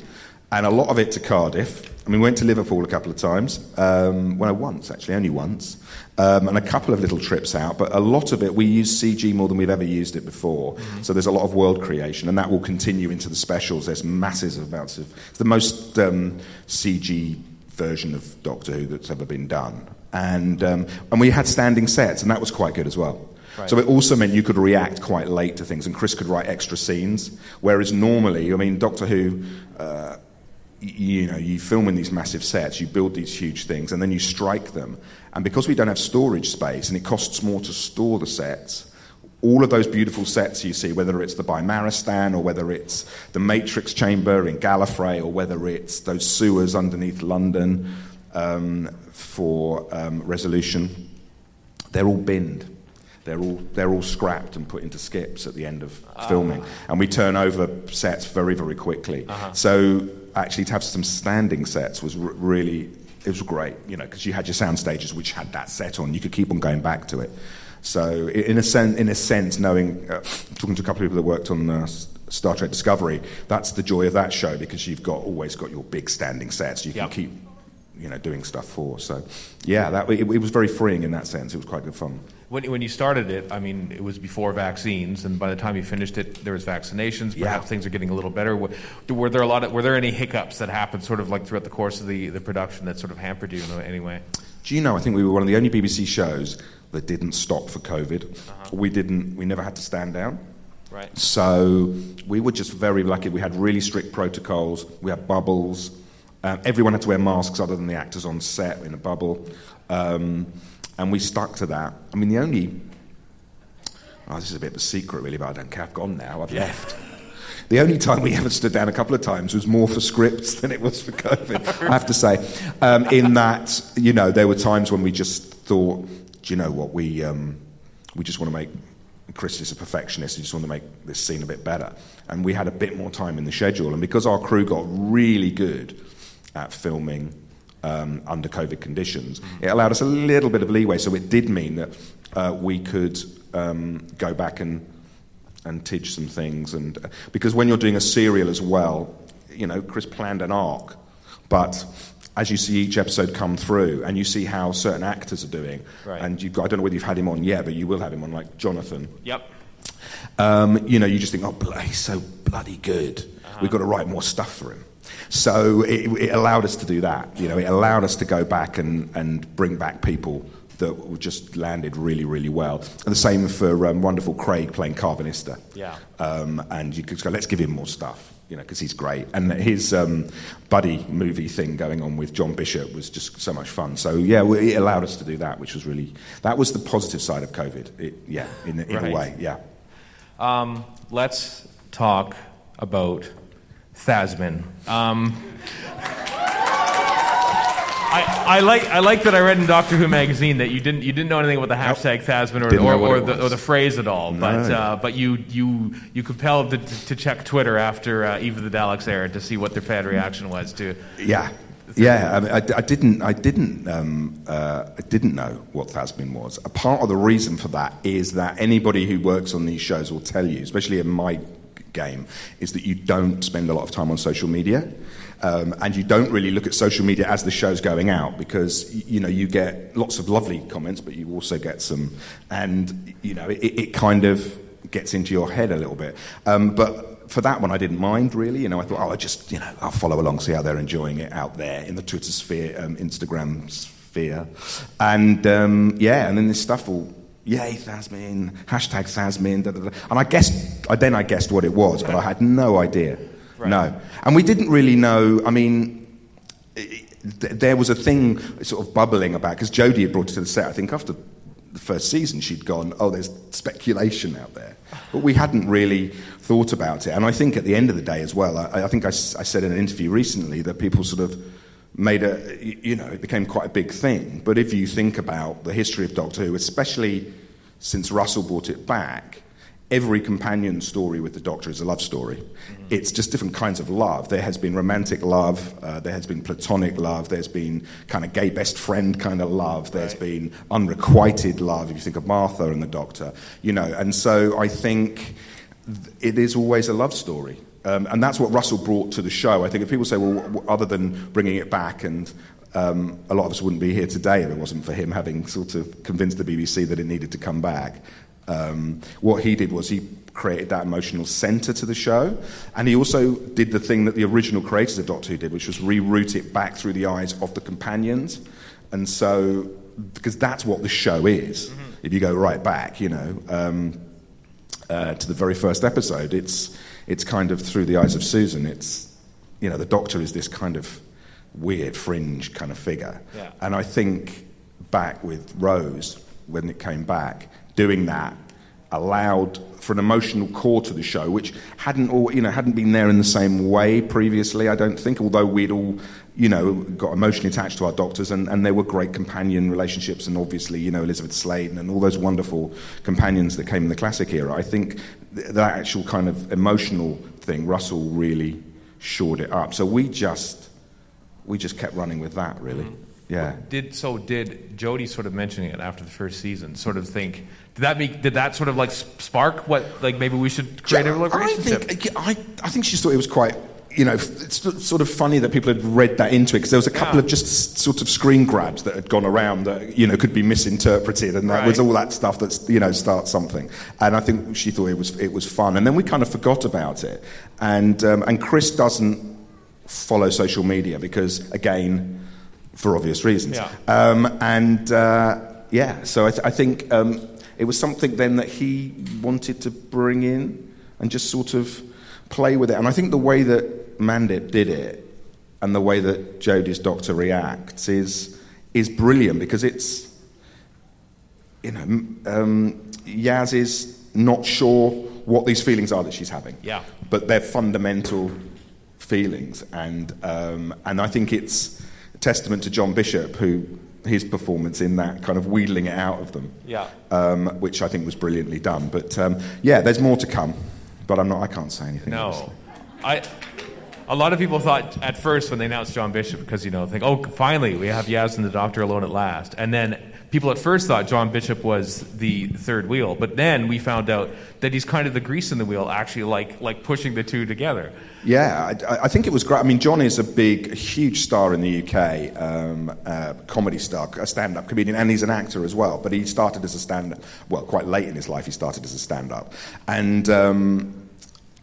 and a lot of it to Cardiff. I mean, we went to Liverpool a couple of times, only once. And a couple of little trips out, but a lot of it, we use CG more than we've ever used it before. Mm-hmm. So there's a lot of world creation, and that will continue into the specials. There's massive amounts of... It's the most CG version of Doctor Who that's ever been done. And we had standing sets, and that was quite good as well. Right. So it also meant you could react quite late to things, and Chris could write extra scenes, whereas normally, Doctor Who... you film in these massive sets, you build these huge things, and then you strike them. And because we don't have storage space, and it costs more to store the sets, all of those beautiful sets you see, whether it's the Bimaristan, or whether it's the Matrix Chamber in Gallifrey, or whether it's those sewers underneath London for Resolution, they're all binned. They're all scrapped and put into skips at the end of filming. And we turn over sets very, very quickly. So actually to have some standing sets was really... It was great, because you had your sound stages which had that set on. You could keep on going back to it. So in a sense, knowing, talking to a couple of people that worked on Star Trek Discovery, that's the joy of that show, because you've always got your big standing sets you can keep, doing stuff for. So yeah, it was very freeing in that sense. It was quite good fun. When you started it, it was before vaccines, and by the time you finished it, there was vaccinations. Perhaps things are getting a little better. Were there any hiccups that happened sort of like throughout the course of the production that sort of hampered you in any way? Do you know, I think we were one of the only BBC shows that didn't stop for COVID. We never had to stand down. Right. So we were just very lucky. We had really strict protocols. We had bubbles. Everyone had to wear masks other than the actors on set in a bubble. And we stuck to that. The only... this is a bit of a secret, really, but I don't care. I've gone now. I've left. The only time we ever stood down a couple of times was more for scripts than it was for COVID, I have to say. In that, there were times when we just thought, do you know what, we just want to make... Chris is a perfectionist. He just want to make this scene a bit better. And we had a bit more time in the schedule. And because our crew got really good at filming... under COVID conditions, it allowed us a little bit of leeway. So it did mean that we could go back and teach some things. And because when you're doing a serial as well, Chris planned an arc, but as you see each episode come through and you see how certain actors are doing, and I don't know whether you've had him on yet, but you will have him on, like Jonathan. Yep. You just think, he's so bloody good. We've got to write more stuff for him. So it allowed us to do that. It allowed us to go back and bring back people that just landed really, really well. And the same for wonderful Craig playing Carvanista. Yeah. And you could go, let's give him more stuff, because he's great. And his buddy movie thing going on with John Bishop was just so much fun. So yeah, it allowed us to do that, which was really... That was the positive side of COVID, in a way, yeah. Let's talk about... Thasmin. I like that I read in Doctor Who magazine that you didn't know anything about the hashtag Thasmin or the phrase at all, no. But you compelled to check Twitter after Eve of the Daleks aired to see what their fan reaction was to. Yeah. I didn't know what Thasmin was. A part of the reason for that is that anybody who works on these shows will tell you, especially in my game, is that you don't spend a lot of time on social media, and you don't really look at social media as the show's going out, because you get lots of lovely comments, but you also get some, and it kind of gets into your head a little bit. But for that one, I didn't mind really. I thought, I'll follow along, see how they're enjoying it out there in the Twitter sphere, Instagram sphere, and and then this stuff all. Yay, Thasmin, hashtag Thasmin, da, da, da. And I guessed what it was, but I had no idea. Right. No. And we didn't really know, there was a thing sort of bubbling about, because Jodie had brought it to the set, I think after the first season, she'd gone, there's speculation out there. But we hadn't really thought about it. And I think at the end of the day as well, I think I said in an interview recently that people sort of made it became quite a big thing. But if you think about the history of Doctor Who, especially since Russell brought it back, every companion story with the Doctor is a love story. Mm-hmm. It's just different kinds of love. There has been romantic love, there has been platonic love, there's been kind of gay best friend kind of love, there's been unrequited love, if you think of Martha and the Doctor, and so I think it is always a love story. And that's what Russell brought to the show. I think if people say, well, other than bringing it back, and a lot of us wouldn't be here today if it wasn't for him having sort of convinced the BBC that it needed to come back. What he did was he created that emotional centre to the show, and he also did the thing that the original creators of Doctor Who did, which was reroute it back through the eyes of the companions. And so, because that's what the show is, if you go right back, to the very first episode, it's kind of through the eyes of Susan. It's, the Doctor is this kind of weird fringe kind of figure. Yeah. And I think back with Rose, when it came back, doing that allowed for an emotional core to the show, which hadn't been there in the same way previously, I don't think, although we'd all, got emotionally attached to our Doctors, and there were great companion relationships, and obviously, Elizabeth Sladen and all those wonderful companions that came in the classic era. I think that actual kind of emotional thing, Russell really shored it up. So we just kept running with that, really. Mm-hmm. Yeah. Did Jodie sort of mentioning it after the first season sort of think, did that sort of like spark what, like, maybe we should create a relationship? I think she thought it was quite, it's sort of funny that people had read that into it, because there was a couple of just sort of screen grabs that had gone around that, could be misinterpreted, and that was all that stuff that's, starts something. And I think she thought it was fun. And then we kind of forgot about it. And Chris doesn't follow social media because, again, for obvious reasons. Yeah. So I think it was something then that he wanted to bring in and just sort of play with it. And I think the way that Mandip did it and the way that Jodie's Doctor reacts is brilliant, because it's, Yaz is not sure what these feelings are that she's having. Yeah. But they're fundamental feelings, and I think it's a testament to John Bishop, his performance in that kind of wheedling it out of them, which I think was brilliantly done. But there's more to come, but I can't say anything. No, a lot of people thought at first when they announced John Bishop, because think, finally we have Yaz and the Doctor alone at last, and then people at first thought John Bishop was the third wheel, but then we found out that he's kind of the grease in the wheel, actually, like pushing the two together. Yeah, I think it was great. I mean, John is a huge star in the UK, comedy star, a stand-up comedian, and he's an actor as well. But he started as a stand-up, quite late in his life he started as a stand-up. And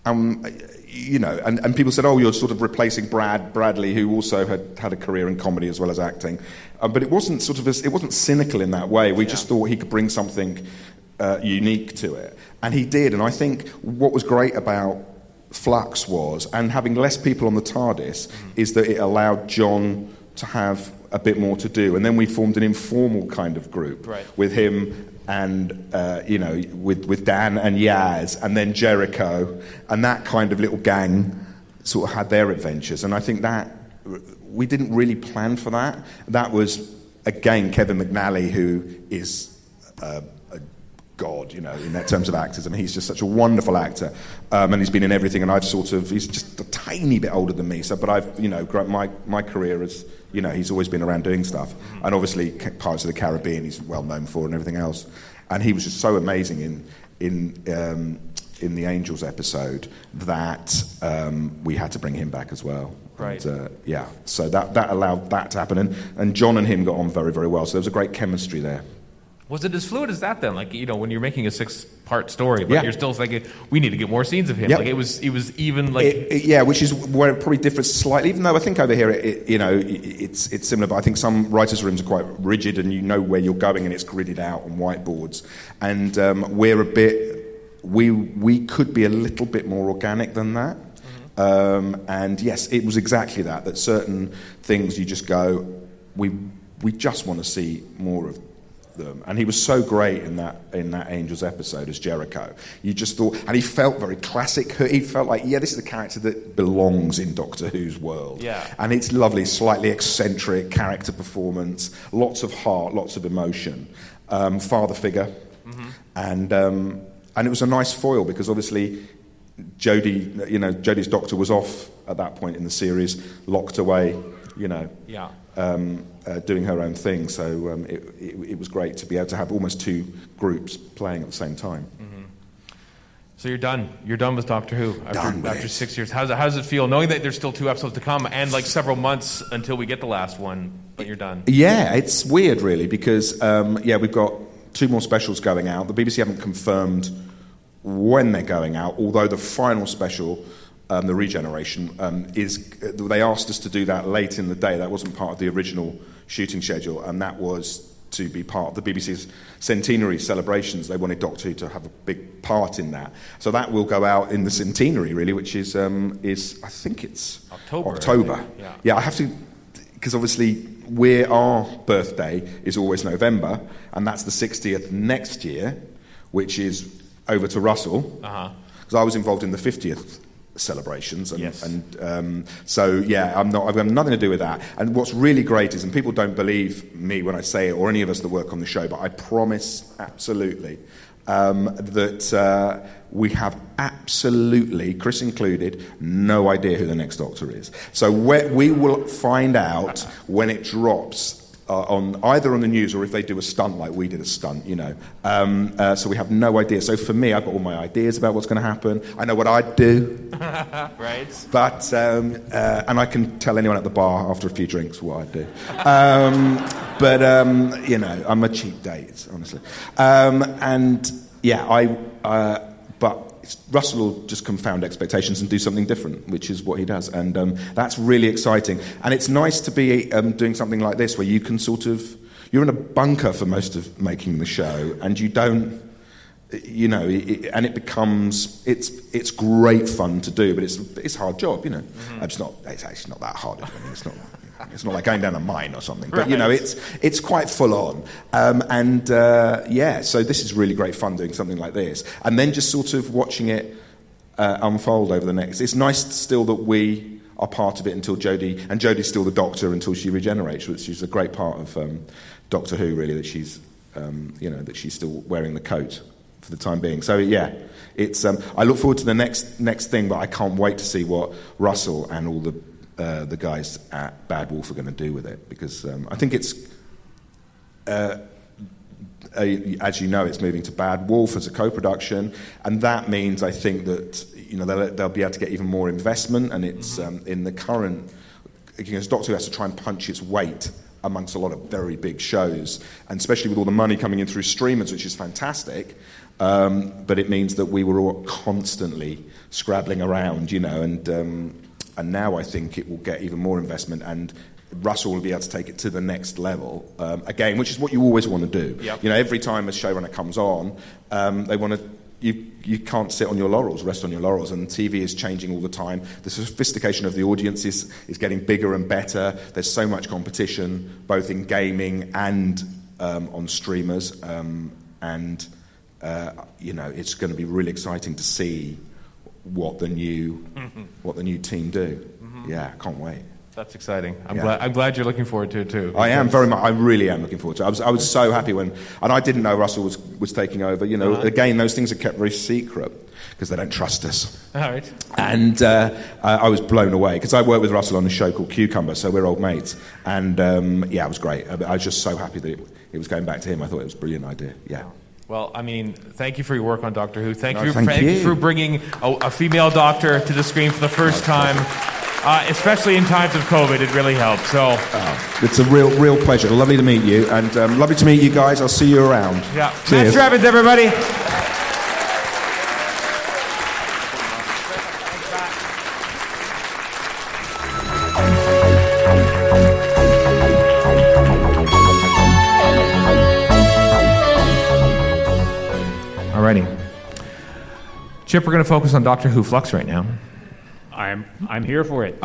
and people said, you're sort of replacing Bradley, who also had a career in comedy as well as acting. But it wasn't it wasn't cynical in that way. We just thought he could bring something unique to it. And he did. And I think what was great about Flux was, and having less people on the TARDIS, is that it allowed John to have a bit more to do. And then we formed an informal kind of group with him and, with Dan and Yaz and then Jericho, and that kind of little gang sort of had their adventures. And I think that we didn't really plan for that. That was, again, Kevin McNally, who is a god, in that terms of actors. I mean, he's just such a wonderful actor, and he's been in everything. And he's just a tiny bit older than me. So, but I've, my career has, he's always been around doing stuff, and obviously Pirates of the Caribbean, he's well known for, and everything else. And he was just so amazing in the Angels episode that we had to bring him back as well. Right. And, so that allowed that to happen, and John and him got on very, very well. So there was a great chemistry there. Was it as fluid as that then? Like, when you're making a 6-part story, but Yeah. you're still thinking, we need to get more scenes of him. Yep. Like, it was even like... Which is where it probably differs slightly, even though I think over here, it's similar, but I think some writers' rooms are quite rigid and you know where you're going and it's gridded out on whiteboards. And we're a bit... We could be a little bit more organic than that. And yes, it was exactly that certain things you just go, we just want to see more of them. And he was so great in that Angels episode as Jericho. You just thought, and he felt very classic. He felt like, this is a character that belongs in Doctor Who's world. Yeah. And it's lovely, slightly eccentric character performance, lots of heart, lots of emotion, father figure, and it was a nice foil because obviously Jodie's Doctor was off at that point in the series, locked away, doing her own thing. So it was great to be able to have almost 2 groups playing at the same time. So you're done. You're done with Doctor Who after 6 years. How does it feel knowing that there's still 2 episodes to come and like several months until we get the last one, but you're done? Yeah, it's weird really because we've got 2 more specials going out. The BBC haven't confirmed when they're going out, although the final special, the Regeneration, they asked us to do that late in the day. That wasn't part of the original shooting schedule, and that was to be part of the BBC's centenary celebrations. They wanted Doctor Who to have a big part in that. So that will go out in the centenary, really, which is I think it's October. Yeah, I have to, because obviously our birthday is always November, and that's the 60th next year, which is over to Russell, because I was involved in the 50th celebrations, and so I've got nothing to do with that. And what's really great is, and people don't believe me when I say it, or any of us that work on the show, but I promise absolutely that we have absolutely, Chris included, no idea who the next Doctor is. So we will find out when it drops. Either on the news or if they do a stunt like we did a stunt, So we have no idea. So for me, I've got all my ideas about what's going to happen. I know what I'd do. Right. But, and I can tell anyone at the bar after a few drinks what I'd do. I'm a cheap date, honestly. But Russell will just confound expectations and do something different, which is what he does. And that's really exciting. And it's nice to be doing something like this where you can you're in a bunker for most of making the show, and you don't, and it becomes, it's great fun to do, but it's a hard job, It's actually not that hard. I mean, it's not like going down a mine or something, but it's quite full on, so this is really great fun doing something like this, and then just sort of watching it unfold over the next. It's nice still that we are part of it until Jodie's still the Doctor until she regenerates, which is a great part of Doctor Who, really, that she's that she's still wearing the coat for the time being. So it's I look forward to the next thing, but I can't wait to see what Russell and all the guys at Bad Wolf are going to do with it, because I think it's, as you know, it's moving to Bad Wolf as a co-production, and that means I think that they'll be able to get even more investment, and it's in the current, because Doctor Who has to try and punch its weight amongst a lot of very big shows, and especially with all the money coming in through streamers, which is fantastic. But it means that we were all constantly scrabbling around, and now I think it will get even more investment, and Russell will be able to take it to the next level again, which is what you always want to do. Yep. Every time a showrunner comes on, they want to. You can't sit on your laurels, rest on your laurels, and TV is changing all the time. The sophistication of the audience is getting bigger and better. There's so much competition, both in gaming and on streamers, it's going to be really exciting to see what the new team do. Yeah, I can't wait. That's exciting. I'm glad you're looking forward to it too. I am very much. I really am looking forward to it. I was so happy and I didn't know Russell was taking over. Again, those things are kept very secret because they don't trust us. All right. And I was blown away because I worked with Russell on a show called Cucumber, so we're old mates. And it was great. I was just so happy that it was going back to him. I thought it was a brilliant idea. Yeah. Well, I mean, thank you for your work on Doctor Who. Thank you for bringing a female doctor to the screen for the first time. especially in times of COVID. It really helps. So it's a real pleasure. Lovely to meet you, and lovely to meet you guys. I'll see you around. Yeah, Cheers. Matt Strevens, everybody. Alrighty. Chip, we're going to focus on Doctor Who Flux right now. I'm here for it.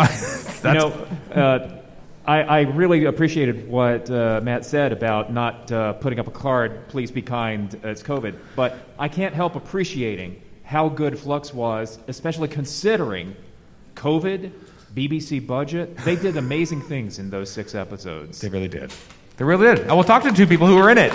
I really appreciated what Matt said about not putting up a card, please be kind, it's COVID. But I can't help appreciating how good Flux was, especially considering COVID, BBC budget. They did amazing things in those 6 episodes. They really did. They really did. I will talk to 2 people who were in it.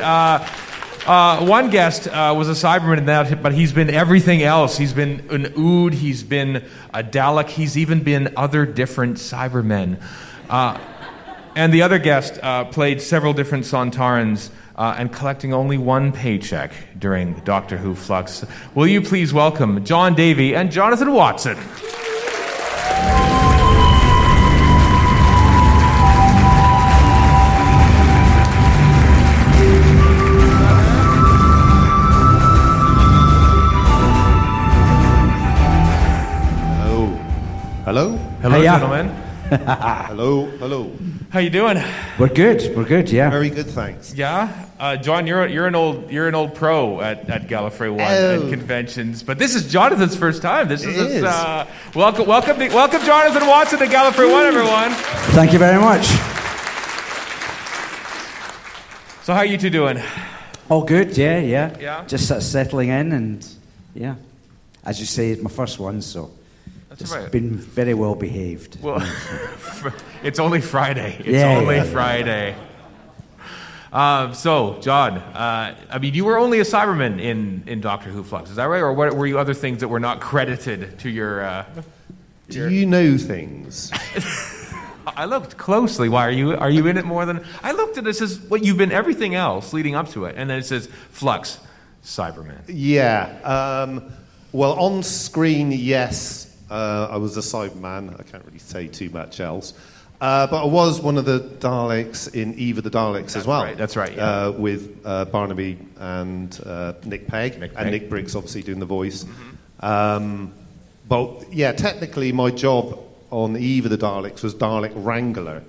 One guest was a Cyberman in that, but he's been everything else. He's been an Ood, he's been a Dalek, he's even been other different Cybermen. And the other guest played several different Sontarans and collecting only 1 paycheck during Doctor Who Flux. Will you please welcome Jon Davey and Jonathan Watson? Hello? Hello, Hiya. gentlemen. Hello. How you doing? We're good, yeah. Very good, thanks. Yeah, John, you're an old pro at Gallifrey One and conventions, but this is Jonathan's first time. This is welcome Jonathan Watson to Gallifrey One, everyone. Thank you very much. So how are you two doing? All good, yeah. Yeah? Just sort of settling in, and yeah, as you say, it's my first one, so. That's it's right. been very well behaved. Well, it's only Friday. Friday. So, John, I mean, you were only a Cyberman in Doctor Who Flux, is that right? Or what, were you other things that were not credited to your... Do you know things? I looked closely. Why are you in it more than... I looked at it, it says, well, you've been everything else leading up to it. And then it says, Flux, Cyberman. Yeah. Well, on screen, yes. I was a Cyberman. I can't really say too much else. But I was one of the Daleks in Eve of the Daleks as well. That's right. Yeah. With Barnaby and Nick Pegg. And Nick Briggs obviously doing the voice. Mm-hmm. But yeah, technically my job on Eve of the Daleks was Dalek Wrangler.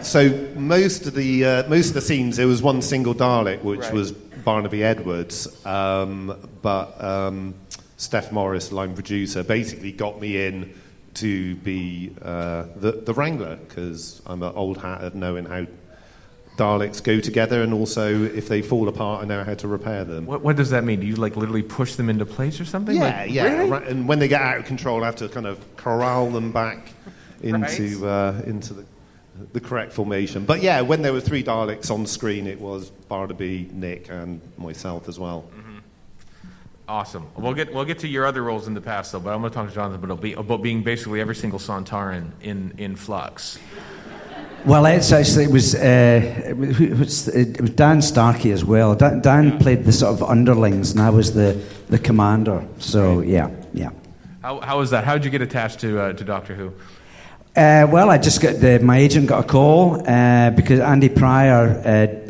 So most of the scenes there was one single Dalek, which was Barnaby Edwards. But Steph Morris, line producer, basically got me in to be the Wrangler, because I'm an old hat at knowing how Daleks go together, and also if they fall apart, I know how to repair them. What does that mean? Do you literally push them into place or something? Yeah. Really? And when they get out of control, I have to kind of corral them back into the correct formation. But yeah, when there were 3 Daleks on screen, it was Barnaby, Nick, and myself as well. Mm-hmm. Awesome. We'll get to your other roles in the past, though. But I'm going to talk to Jonathan about being basically every single Sontaran in Flux. Well, it was Dan Starkey as well. Dan played the sort of underlings, and I was the commander. So yeah. How was that? How did you get attached to Doctor Who? Well, I just my agent got a call because Andy Pryor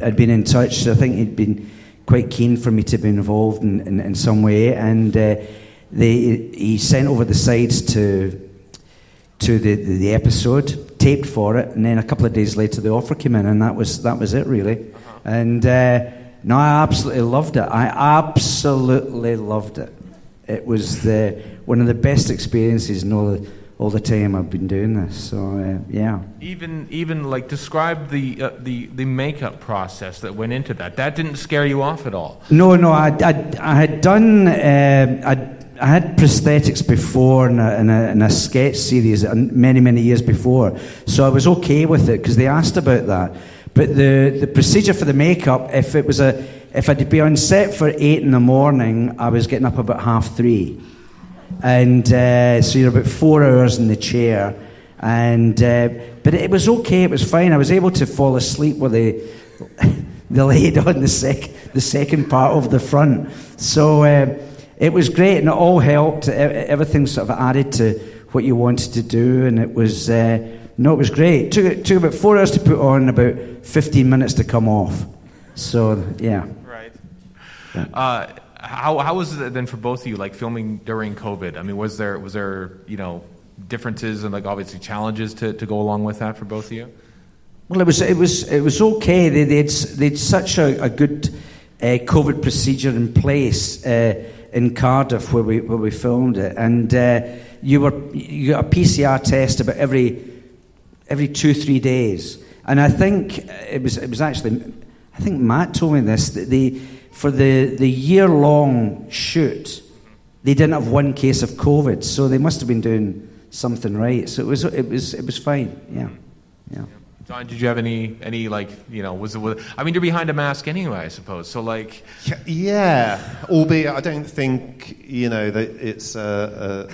had been in touch. So I think he'd been quite keen for me to be involved in some way, and he sent over the sides to the episode, taped for it, and then a couple of days later the offer came in, and that was it really. Uh-huh. And no, I absolutely loved it. It was one of the best experiences in all the time I've been doing this. So yeah. Even like describe the makeup process that went into that. That didn't scare you off at all. No. I had done. I had prosthetics before in a sketch series many years before, so I was okay with it because they asked about that. But the procedure for the makeup, if I'd to be on set for 8 a.m, I was getting up about 3:30. And so you're about 4 hours in the chair, and but it was okay. It was fine. I was able to fall asleep with the laid on the second part of the front. So it was great, and it all helped. Everything sort of added to what you wanted to do, and it was it was great. It took about 4 hours to put on, about 15 minutes to come off. So yeah. Right. How was it then for both of you, like filming during COVID? I mean, was there differences and like obviously challenges to go along with that for both of you? Well, it was okay. They'd such a good COVID procedure in place in Cardiff where we filmed it, and you got a PCR test about every 2-3 days. And I think it was actually, I think Matt told me this, that for the year-long shoot, they didn't have one case of COVID, so they must have been doing something right. So it was fine. Yeah. John, did you have any like, was it? I mean, you're behind a mask anyway, I suppose. So like, yeah. Albeit, I don't think that it's a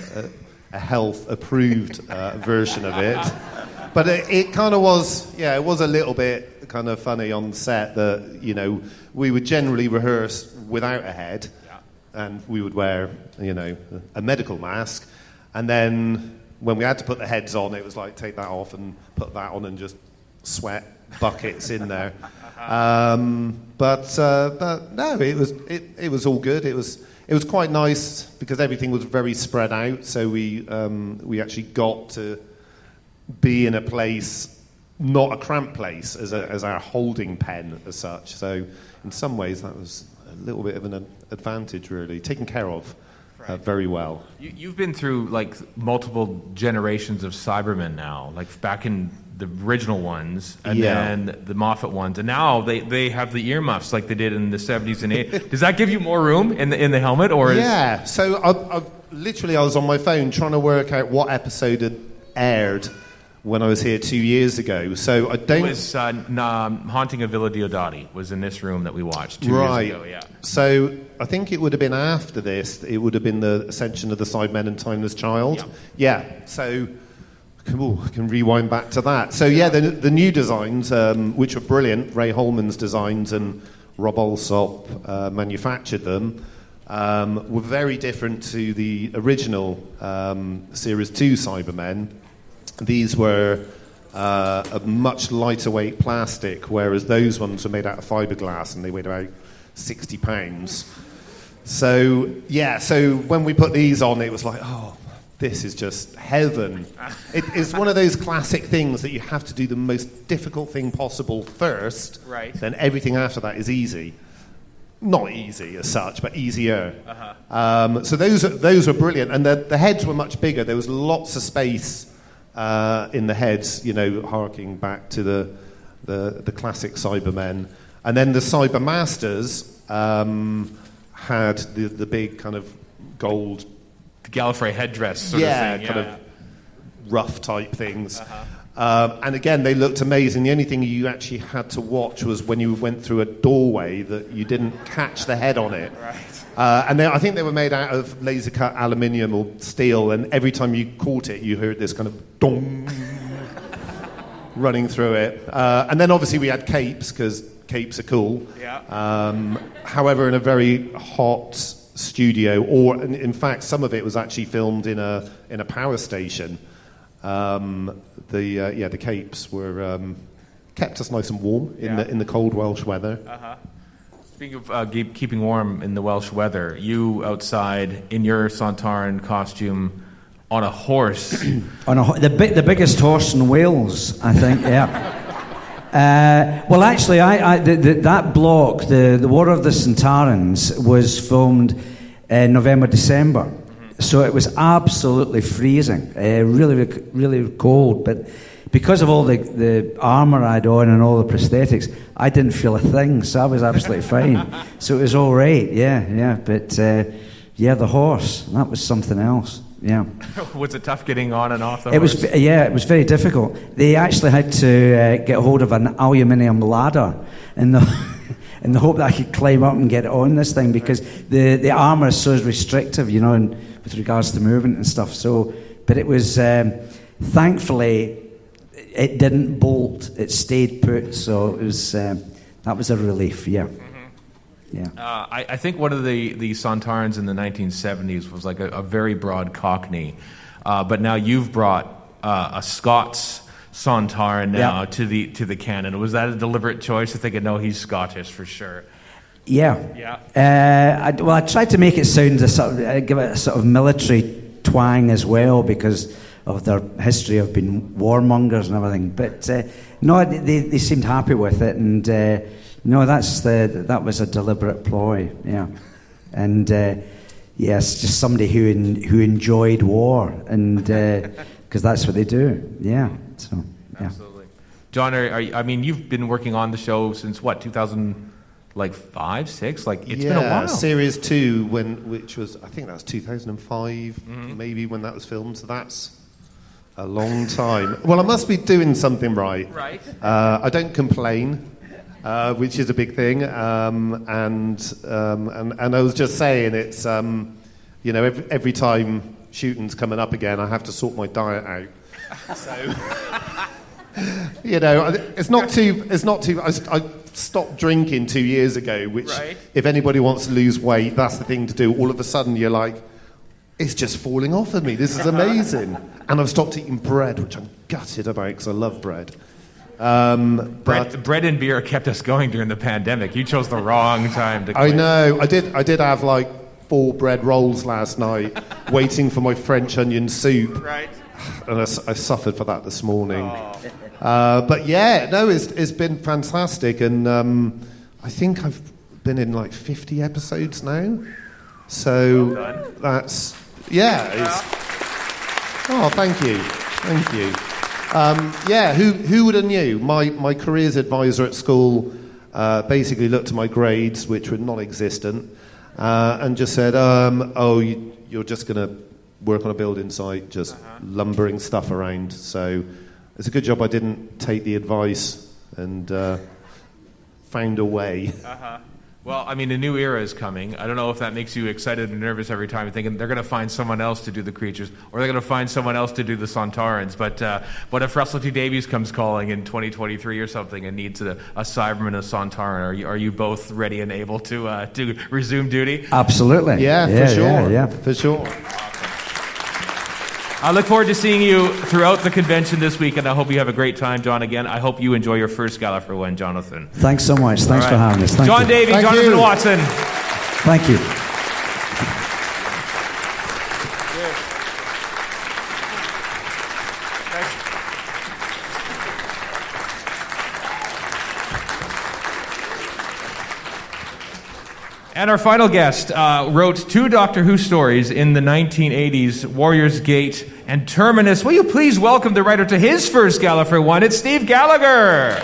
health approved version of it. But it kind of was. Yeah, it was a little bit kind of funny on set that we would generally rehearse without a head, and we would wear a medical mask, and then when we had to put the heads on, it was like take that off and put that on and just sweat buckets in there. But no, it was all good. It was quite nice because everything was very spread out. So we actually got to be in a place, not a cramped place, as our holding pen as such. So in some ways that was a little bit of an advantage, really, taken care of very well. You've been through like multiple generations of Cybermen now, like back in the original ones, and then the Moffat ones, and now they have the earmuffs like they did in the 70s and 80s. Does that give you more room in the helmet, or? Yeah. So I was on my phone trying to work out what episode had aired when I was here 2 years ago. So I don't. It was Haunting of Villa Diodati was in this room that we watched 2 years ago. Yeah. So I think it would have been after this. It would have been the Ascension of the Sidemen and Timeless Child. Yeah. So. I can rewind back to that. So yeah, the new designs, which were brilliant, Ray Holman's designs and Rob Alsop manufactured them, were very different to the original Series 2 Cybermen. These were a much lighter weight plastic, whereas those ones were made out of fiberglass and they weighed about 60 pounds. So yeah, so when we put these on, it was like, oh, this is just heaven. It's one of those classic things that you have to do the most difficult thing possible first, right? Then everything after that is easy. Not easy as such, but easier. So those were brilliant, and the heads were much bigger. There was lots of space in the heads, harking back to the classic Cybermen. And then the Cybermasters had the big kind of gold Gallifrey headdress sort of thing. Kind of rough type things. And again, they looked amazing. The only thing you actually had to watch was when you went through a doorway that you didn't catch the head on it. Right. And I think they were made out of laser cut aluminium or steel, and every time you caught it, you heard this kind of dong running through it. And then obviously we had capes, because capes are cool. Yeah. However, in a very hot studio, or in fact some of it was actually filmed in a power station. The capes were kept us nice and warm in the cold Welsh weather. Speaking of keeping warm in the Welsh weather, you outside in your Sontaran costume on a horse. The biggest horse in Wales, I think. Yeah. Well, actually, that block, the War of the Sontarans, was filmed November, December. So it was absolutely freezing, really, really cold. But because of all the armour I had on and all the prosthetics, I didn't feel a thing, so I was absolutely fine. So it was all right, yeah. But, the horse, that was something else. Yeah. Was it tough getting on and off the horse? It was very difficult. They actually had to get hold of an aluminium ladder in the hope that I could climb up and get on this thing, because the armour is so restrictive, and with regards to movement and stuff. So, but it was thankfully it didn't bolt; it stayed put. So it was that was a relief. Yeah. Yeah. I think one of the Sontarans in the 1970s was like a very broad Cockney. but now you've brought a Scots Sontaran now to the canon. Was that a deliberate choice? I think no, he's Scottish for sure. Yeah. I tried to make it sound give it a sort of military twang as well because of their history of being warmongers and everything. But no, they seemed happy with it, and no, that was a deliberate ploy. Yeah, and yes, just somebody who enjoyed war, and because that's what they do. Yeah. So yeah. Absolutely, John. I mean, you've been working on the show since what 2000. Like 5, 6, like it's been a while. Series 2, which was I think that was 2005, maybe when that was filmed. So that's a long time. Well, I must be doing something right. Right. I don't complain, which is a big thing. And I was just saying, it's every time shooting's coming up again, I have to sort my diet out. So. It's not too. I stopped drinking 2 years ago, which, if anybody wants to lose weight, that's the thing to do. All of a sudden, you're like, it's just falling off of me. This is amazing. And I've stopped eating bread, which I'm gutted about because I love bread. Bread and beer kept us going during the pandemic. You chose the wrong time to quit. I know. I did have like 4 bread rolls last night, waiting for my French onion soup. Right. And I suffered for that this morning. But yeah, no, it's been fantastic, and I think I've been in like 50 episodes now. So that's oh, thank you. Who would have knew? My careers advisor at school basically looked at my grades, which were non-existent, and just said, you're just going to work on a building site, just lumbering stuff around. So it's a good job I didn't take the advice and found a way. Well, I mean, a new era is coming. I don't know if that makes you excited and nervous every time, thinking they're going to find someone else to do the creatures, or they're going to find someone else to do the Sontarans. But what if Russell T Davies comes calling in 2023 or something and needs a Cyberman, a Sontaran? Are you both ready and able to resume duty? Absolutely. Yeah, for sure. Yeah, for sure. I look forward to seeing you throughout the convention this week, and I hope you have a great time, John. Again, I hope you enjoy your first Gallifrey One, Jonathan. Thanks so much. Thanks for having us. Thank Jon you. Davey, Jonathan Watson. Thank you. And our final guest wrote 2 Doctor Who stories in the 1980s, Warrior's Gate and Terminus. Will you please welcome the writer to his first Gallifrey One? It's Steve Gallagher.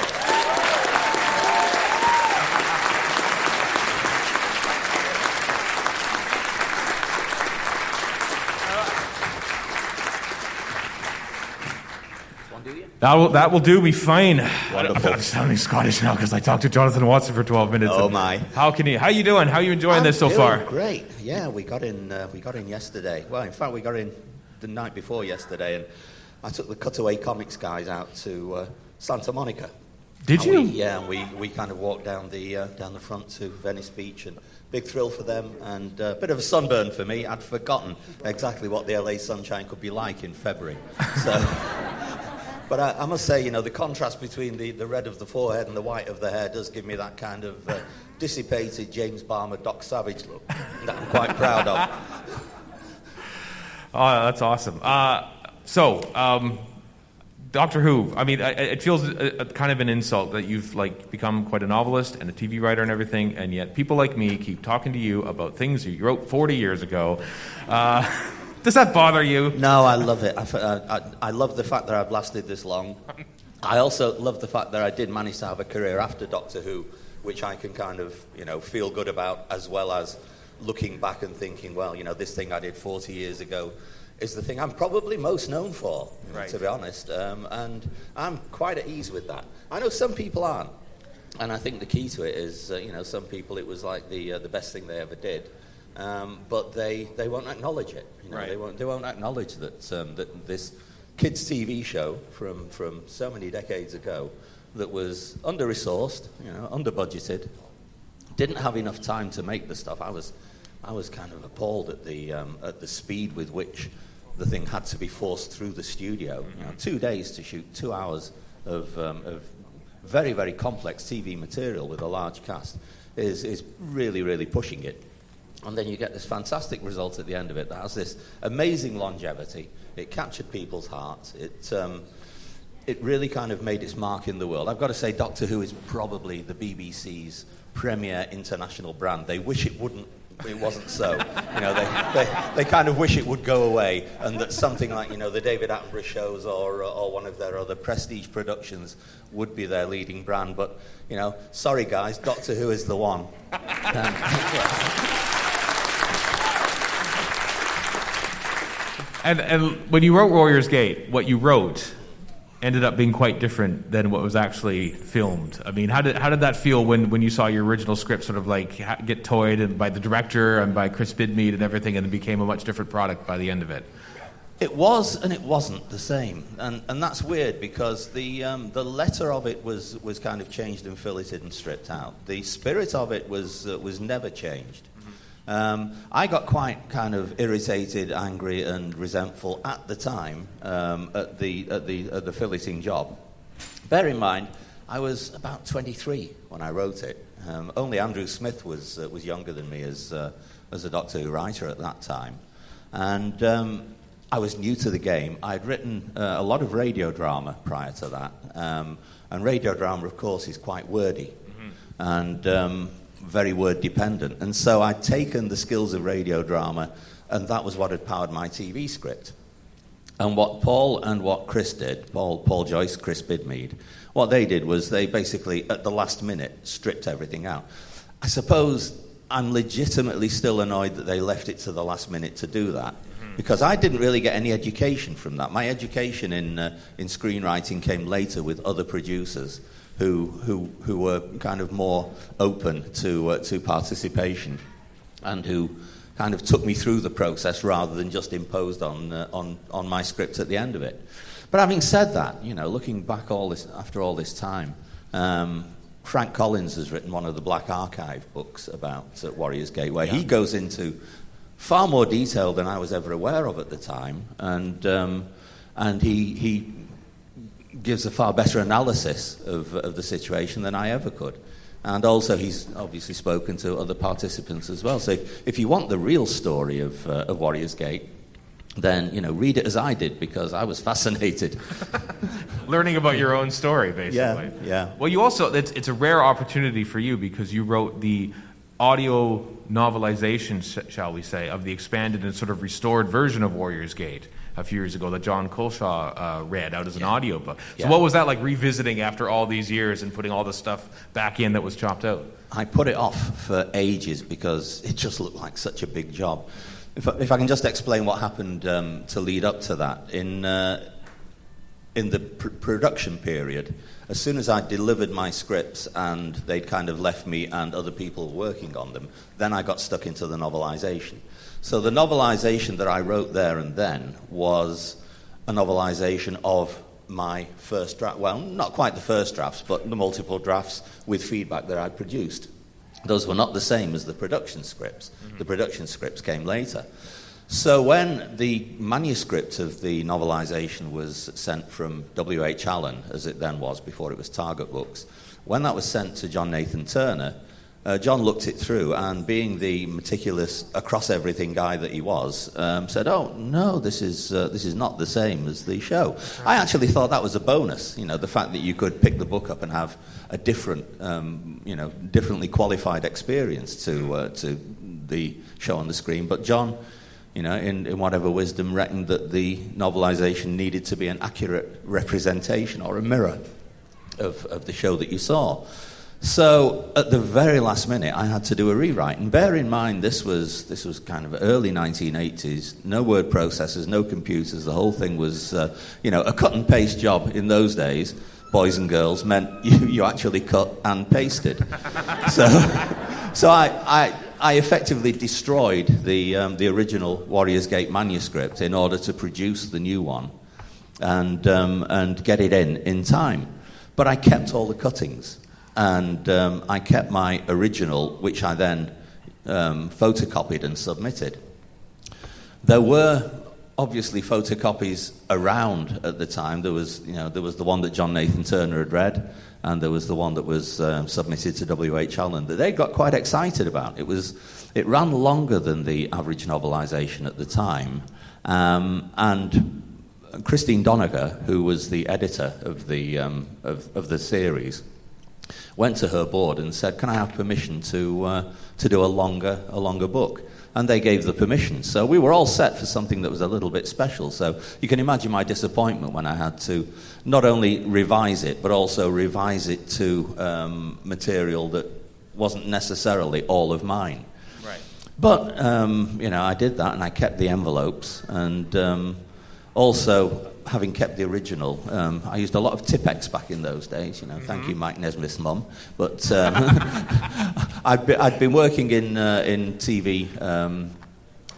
That will do me fine. I'm sounding Scottish now because I talked to Jonathan Watson for 12 minutes. Oh my! How you doing? How are you enjoying this so far? Great. Yeah, we got in yesterday. Well, in fact, we got in the night before yesterday, and I took the Cutaway Comics guys out to Santa Monica. Did you? We kind of walked down the front to Venice Beach, and big thrill for them, and a bit of a sunburn for me. I'd forgotten exactly what the LA sunshine could be like in February. So. But I must say, the contrast between the red of the forehead and the white of the hair does give me that kind of dissipated James Balmer, Doc Savage look that I'm quite proud of. Oh, that's awesome. Doctor Who, I mean, it feels kind of an insult that you've become quite a novelist and a TV writer and everything, and yet people like me keep talking to you about things you wrote 40 years ago. Does that bother you? No, I love it. I love the fact that I've lasted this long. I also love the fact that I did manage to have a career after Doctor Who, which I can kind of, feel good about, as well as looking back and thinking, well, this thing I did 40 years ago is the thing I'm probably most known for, to be honest. And I'm quite at ease with that. I know some people aren't. And I think the key to it is, some people it was like the best thing they ever did. But they won't acknowledge it. They won't acknowledge that that this kids' TV show from so many decades ago that was under-resourced, under-budgeted, didn't have enough time to make the stuff. I was kind of appalled at the speed with which the thing had to be forced through the studio. 2 days to shoot 2 hours of very, very complex TV material with a large cast is really, really pushing it. And then you get this fantastic result at the end of it that has this amazing longevity. It captured people's hearts. It really kind of made its mark in the world. I've got to say, Doctor Who is probably the BBC's premier international brand. They wish it wasn't so. They kind of wish it would go away, and that something like, the David Attenborough shows or one of their other prestige productions would be their leading brand. But, sorry guys, Doctor Who is the one. And when you wrote Warrior's Gate, what you wrote ended up being quite different than what was actually filmed. I mean, how did that feel when you saw your original script sort of like get toyed and by the director and by Chris Bidmead and everything, and it became a much different product by the end of it? It was, and it wasn't the same, and that's weird because the letter of it was kind of changed and filleted and stripped out. The spirit of it was never changed. I got quite kind of irritated, angry, and resentful at the time at the filleting job. Bear in mind, I was about 23 when I wrote it. Only Andrew Smith was younger than me as a Doctor Who writer at that time, and I was new to the game. I'd written a lot of radio drama prior to that, and radio drama, of course, is quite wordy, and very word dependent. And so I'd taken the skills of radio drama, and that was what had powered my TV script. And what Paul and what Chris did, Paul Joyce, Chris Bidmead, what they did was they basically, at the last minute, stripped everything out. I suppose I'm legitimately still annoyed that they left it to the last minute to do that, because I didn't really get any education from that. My education in screenwriting came later with other producers who were kind of more open to participation, and who kind of took me through the process rather than just imposed on my script at the end of it. But having said that, looking back after all this time, Frank Collins has written one of the Black Archive books about Warrior's Gate, where he goes into far more detail than I was ever aware of at the time, and he gives a far better analysis of the situation than I ever could. And also he's obviously spoken to other participants as well. So if you want the real story of Warrior's Gate, then, read it as I did, because I was fascinated. Learning about your own story, basically. Yeah. Well, you also, it's a rare opportunity for you, because you wrote the audio novelization, shall we say, of the expanded and sort of restored version of Warrior's Gate a few years ago that John Colshaw read out as an audiobook. So what was that like, revisiting after all these years and putting all the stuff back in that was chopped out? I put it off for ages because it just looked like such a big job. If I can just explain what happened to lead up to that. In the production period, as soon as I delivered my scripts and they'd kind of left me and other people working on them, then I got stuck into the novelization. So the novelization that I wrote there and then was a novelization of my first draft. Well, not quite the first drafts, but the multiple drafts with feedback that I'd produced. Those were not the same as the production scripts. The production scripts came later. So when the manuscript of the novelization was sent from W.H. Allen, as it then was before it was Target Books, when that was sent to John Nathan Turner, John looked it through, and being the meticulous, across-everything guy that he was, said, "Oh, no, this is not the same as the show." I actually thought that was a bonus, the fact that you could pick the book up and have a different, differently qualified experience to the show on the screen. But John, in whatever wisdom, reckoned that the novelization needed to be an accurate representation or a mirror of the show that you saw. So at the very last minute, I had to do a rewrite. And bear in mind, this was kind of early 1980s. No word processors, no computers. The whole thing was, a cut and paste job in those days. Boys and girls meant you actually cut and pasted. So I effectively destroyed the original Warrior's Gate manuscript in order to produce the new one and get it in time. But I kept all the cuttings. And I kept my original, which I then photocopied and submitted. There were obviously photocopies around at the time. There was the one that John Nathan Turner had read, and there was the one that was submitted to W.H. Allen that they got quite excited about. It ran longer than the average novelisation at the time, and Christine Doniger, who was the editor of the series, went to her board and said, "Can I have permission to do a longer book?" And they gave the permission. So we were all set for something that was a little bit special. So you can imagine my disappointment when I had to not only revise it, but also revise it to material that wasn't necessarily all of mine. Right. But, I did that, and I kept the envelopes. And also, having kept the original, I used a lot of Tipex back in those days. Thank you, Mike Nesmith's mum. But I'd been working in TV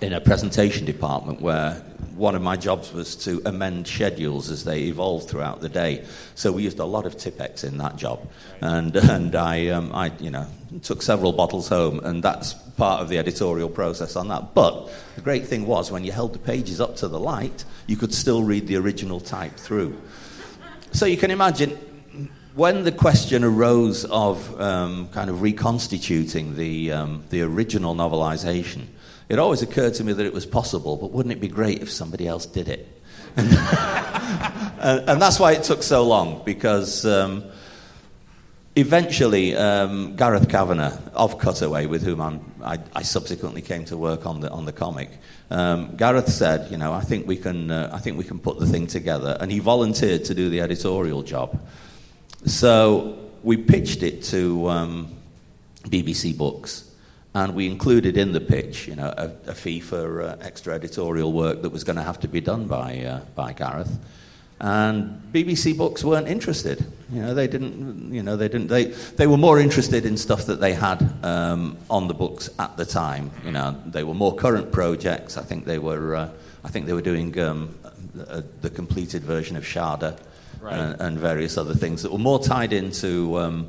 in a presentation department where one of my jobs was to amend schedules as they evolved throughout the day. So we used a lot of Tipex in that job, and I took several bottles home, and that's part of the editorial process on that. But the great thing was, when you held the pages up to the light, you could still read the original type through. So you can imagine, when the question arose of kind of reconstituting the original novelisation, it always occurred to me that it was possible, but wouldn't it be great if somebody else did it? And that's why it took so long, because eventually Gareth Kavanagh of Cutaway, with whom I subsequently came to work on the comic, Gareth said, I think we can put the thing together, and he volunteered to do the editorial job. So we pitched it to BBC Books, and we included in the pitch, a fee for extra editorial work that was going to have to be done by Gareth. And BBC Books weren't interested. They didn't. They were more interested in stuff that they had on the books at the time. They were more current projects. I think they were doing the completed version of Sharda, right, and various other things that were more tied into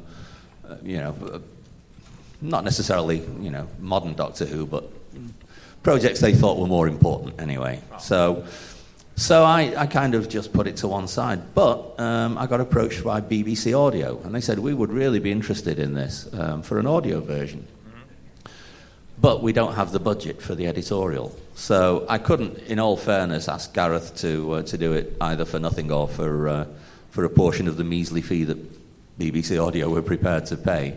not necessarily modern Doctor Who, but projects they thought were more important anyway. Oh. So I kind of just put it to one side. But I got approached by BBC Audio, and they said, we would really be interested in this for an audio version. Mm-hmm. But we don't have the budget for the editorial. So I couldn't, in all fairness, ask Gareth to do it either for nothing or for a portion of the measly fee that BBC Audio were prepared to pay.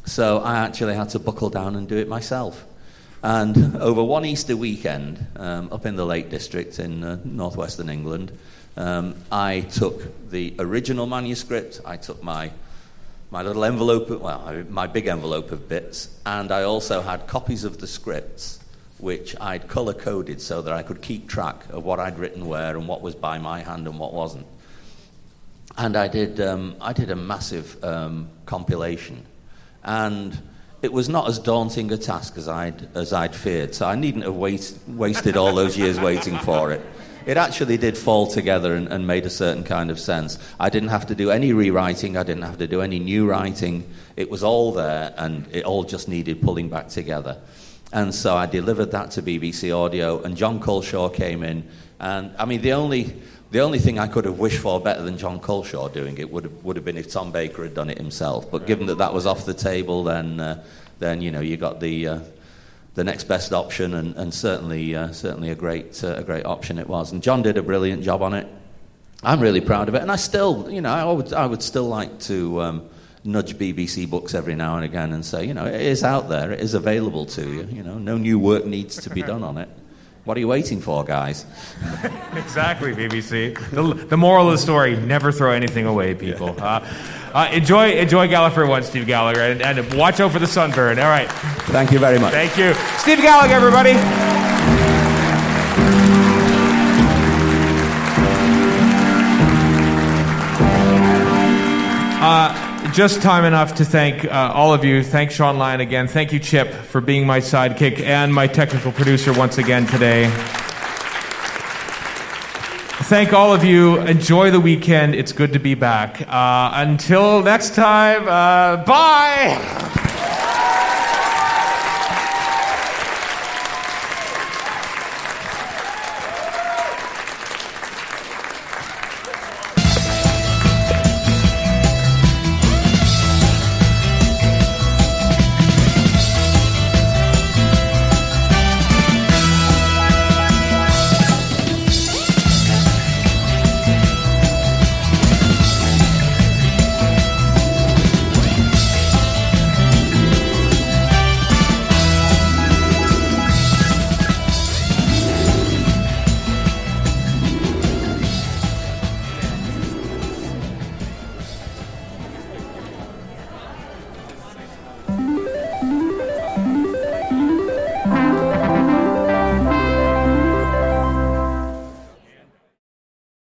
So I actually had to buckle down and do it myself. And over one Easter weekend, up in the Lake District in northwestern England, I took the original manuscript, I took my little envelope, my big envelope of bits, and I also had copies of the scripts, which I'd colour-coded so that I could keep track of what I'd written where and what was by my hand and what wasn't. And I did a massive compilation. And it was not as daunting a task as I'd feared, so I needn't have wasted all those years waiting for it. It actually did fall together and made a certain kind of sense. I didn't have to do any rewriting, I didn't have to do any new writing. It was all there, and it all just needed pulling back together. And so I delivered that to BBC Audio, and John Culshaw came in, and I mean, the only thing I could have wished for better than John Culshaw doing it would have been if Tom Baker had done it himself. But given that was off the table, then you got the next best option, and certainly a great option it was. And John did a brilliant job on it. I'm really proud of it, and I still, I would still like to nudge BBC Books every now and again and say, it is out there, it is available to you. No new work needs to be done on it. What are you waiting for, guys? Exactly, BBC. The moral of the story, never throw anything away, people. Enjoy Gallifrey One, Steve Gallagher, and watch out for the sunburn. All right. Thank you very much. Thank you. Steve Gallagher, everybody. Just time enough to thank all of you. Thank Sean Lyon again. Thank you, Chip, for being my sidekick and my technical producer once again today. Thank all of you. Enjoy the weekend. It's good to be back. Until next time, bye!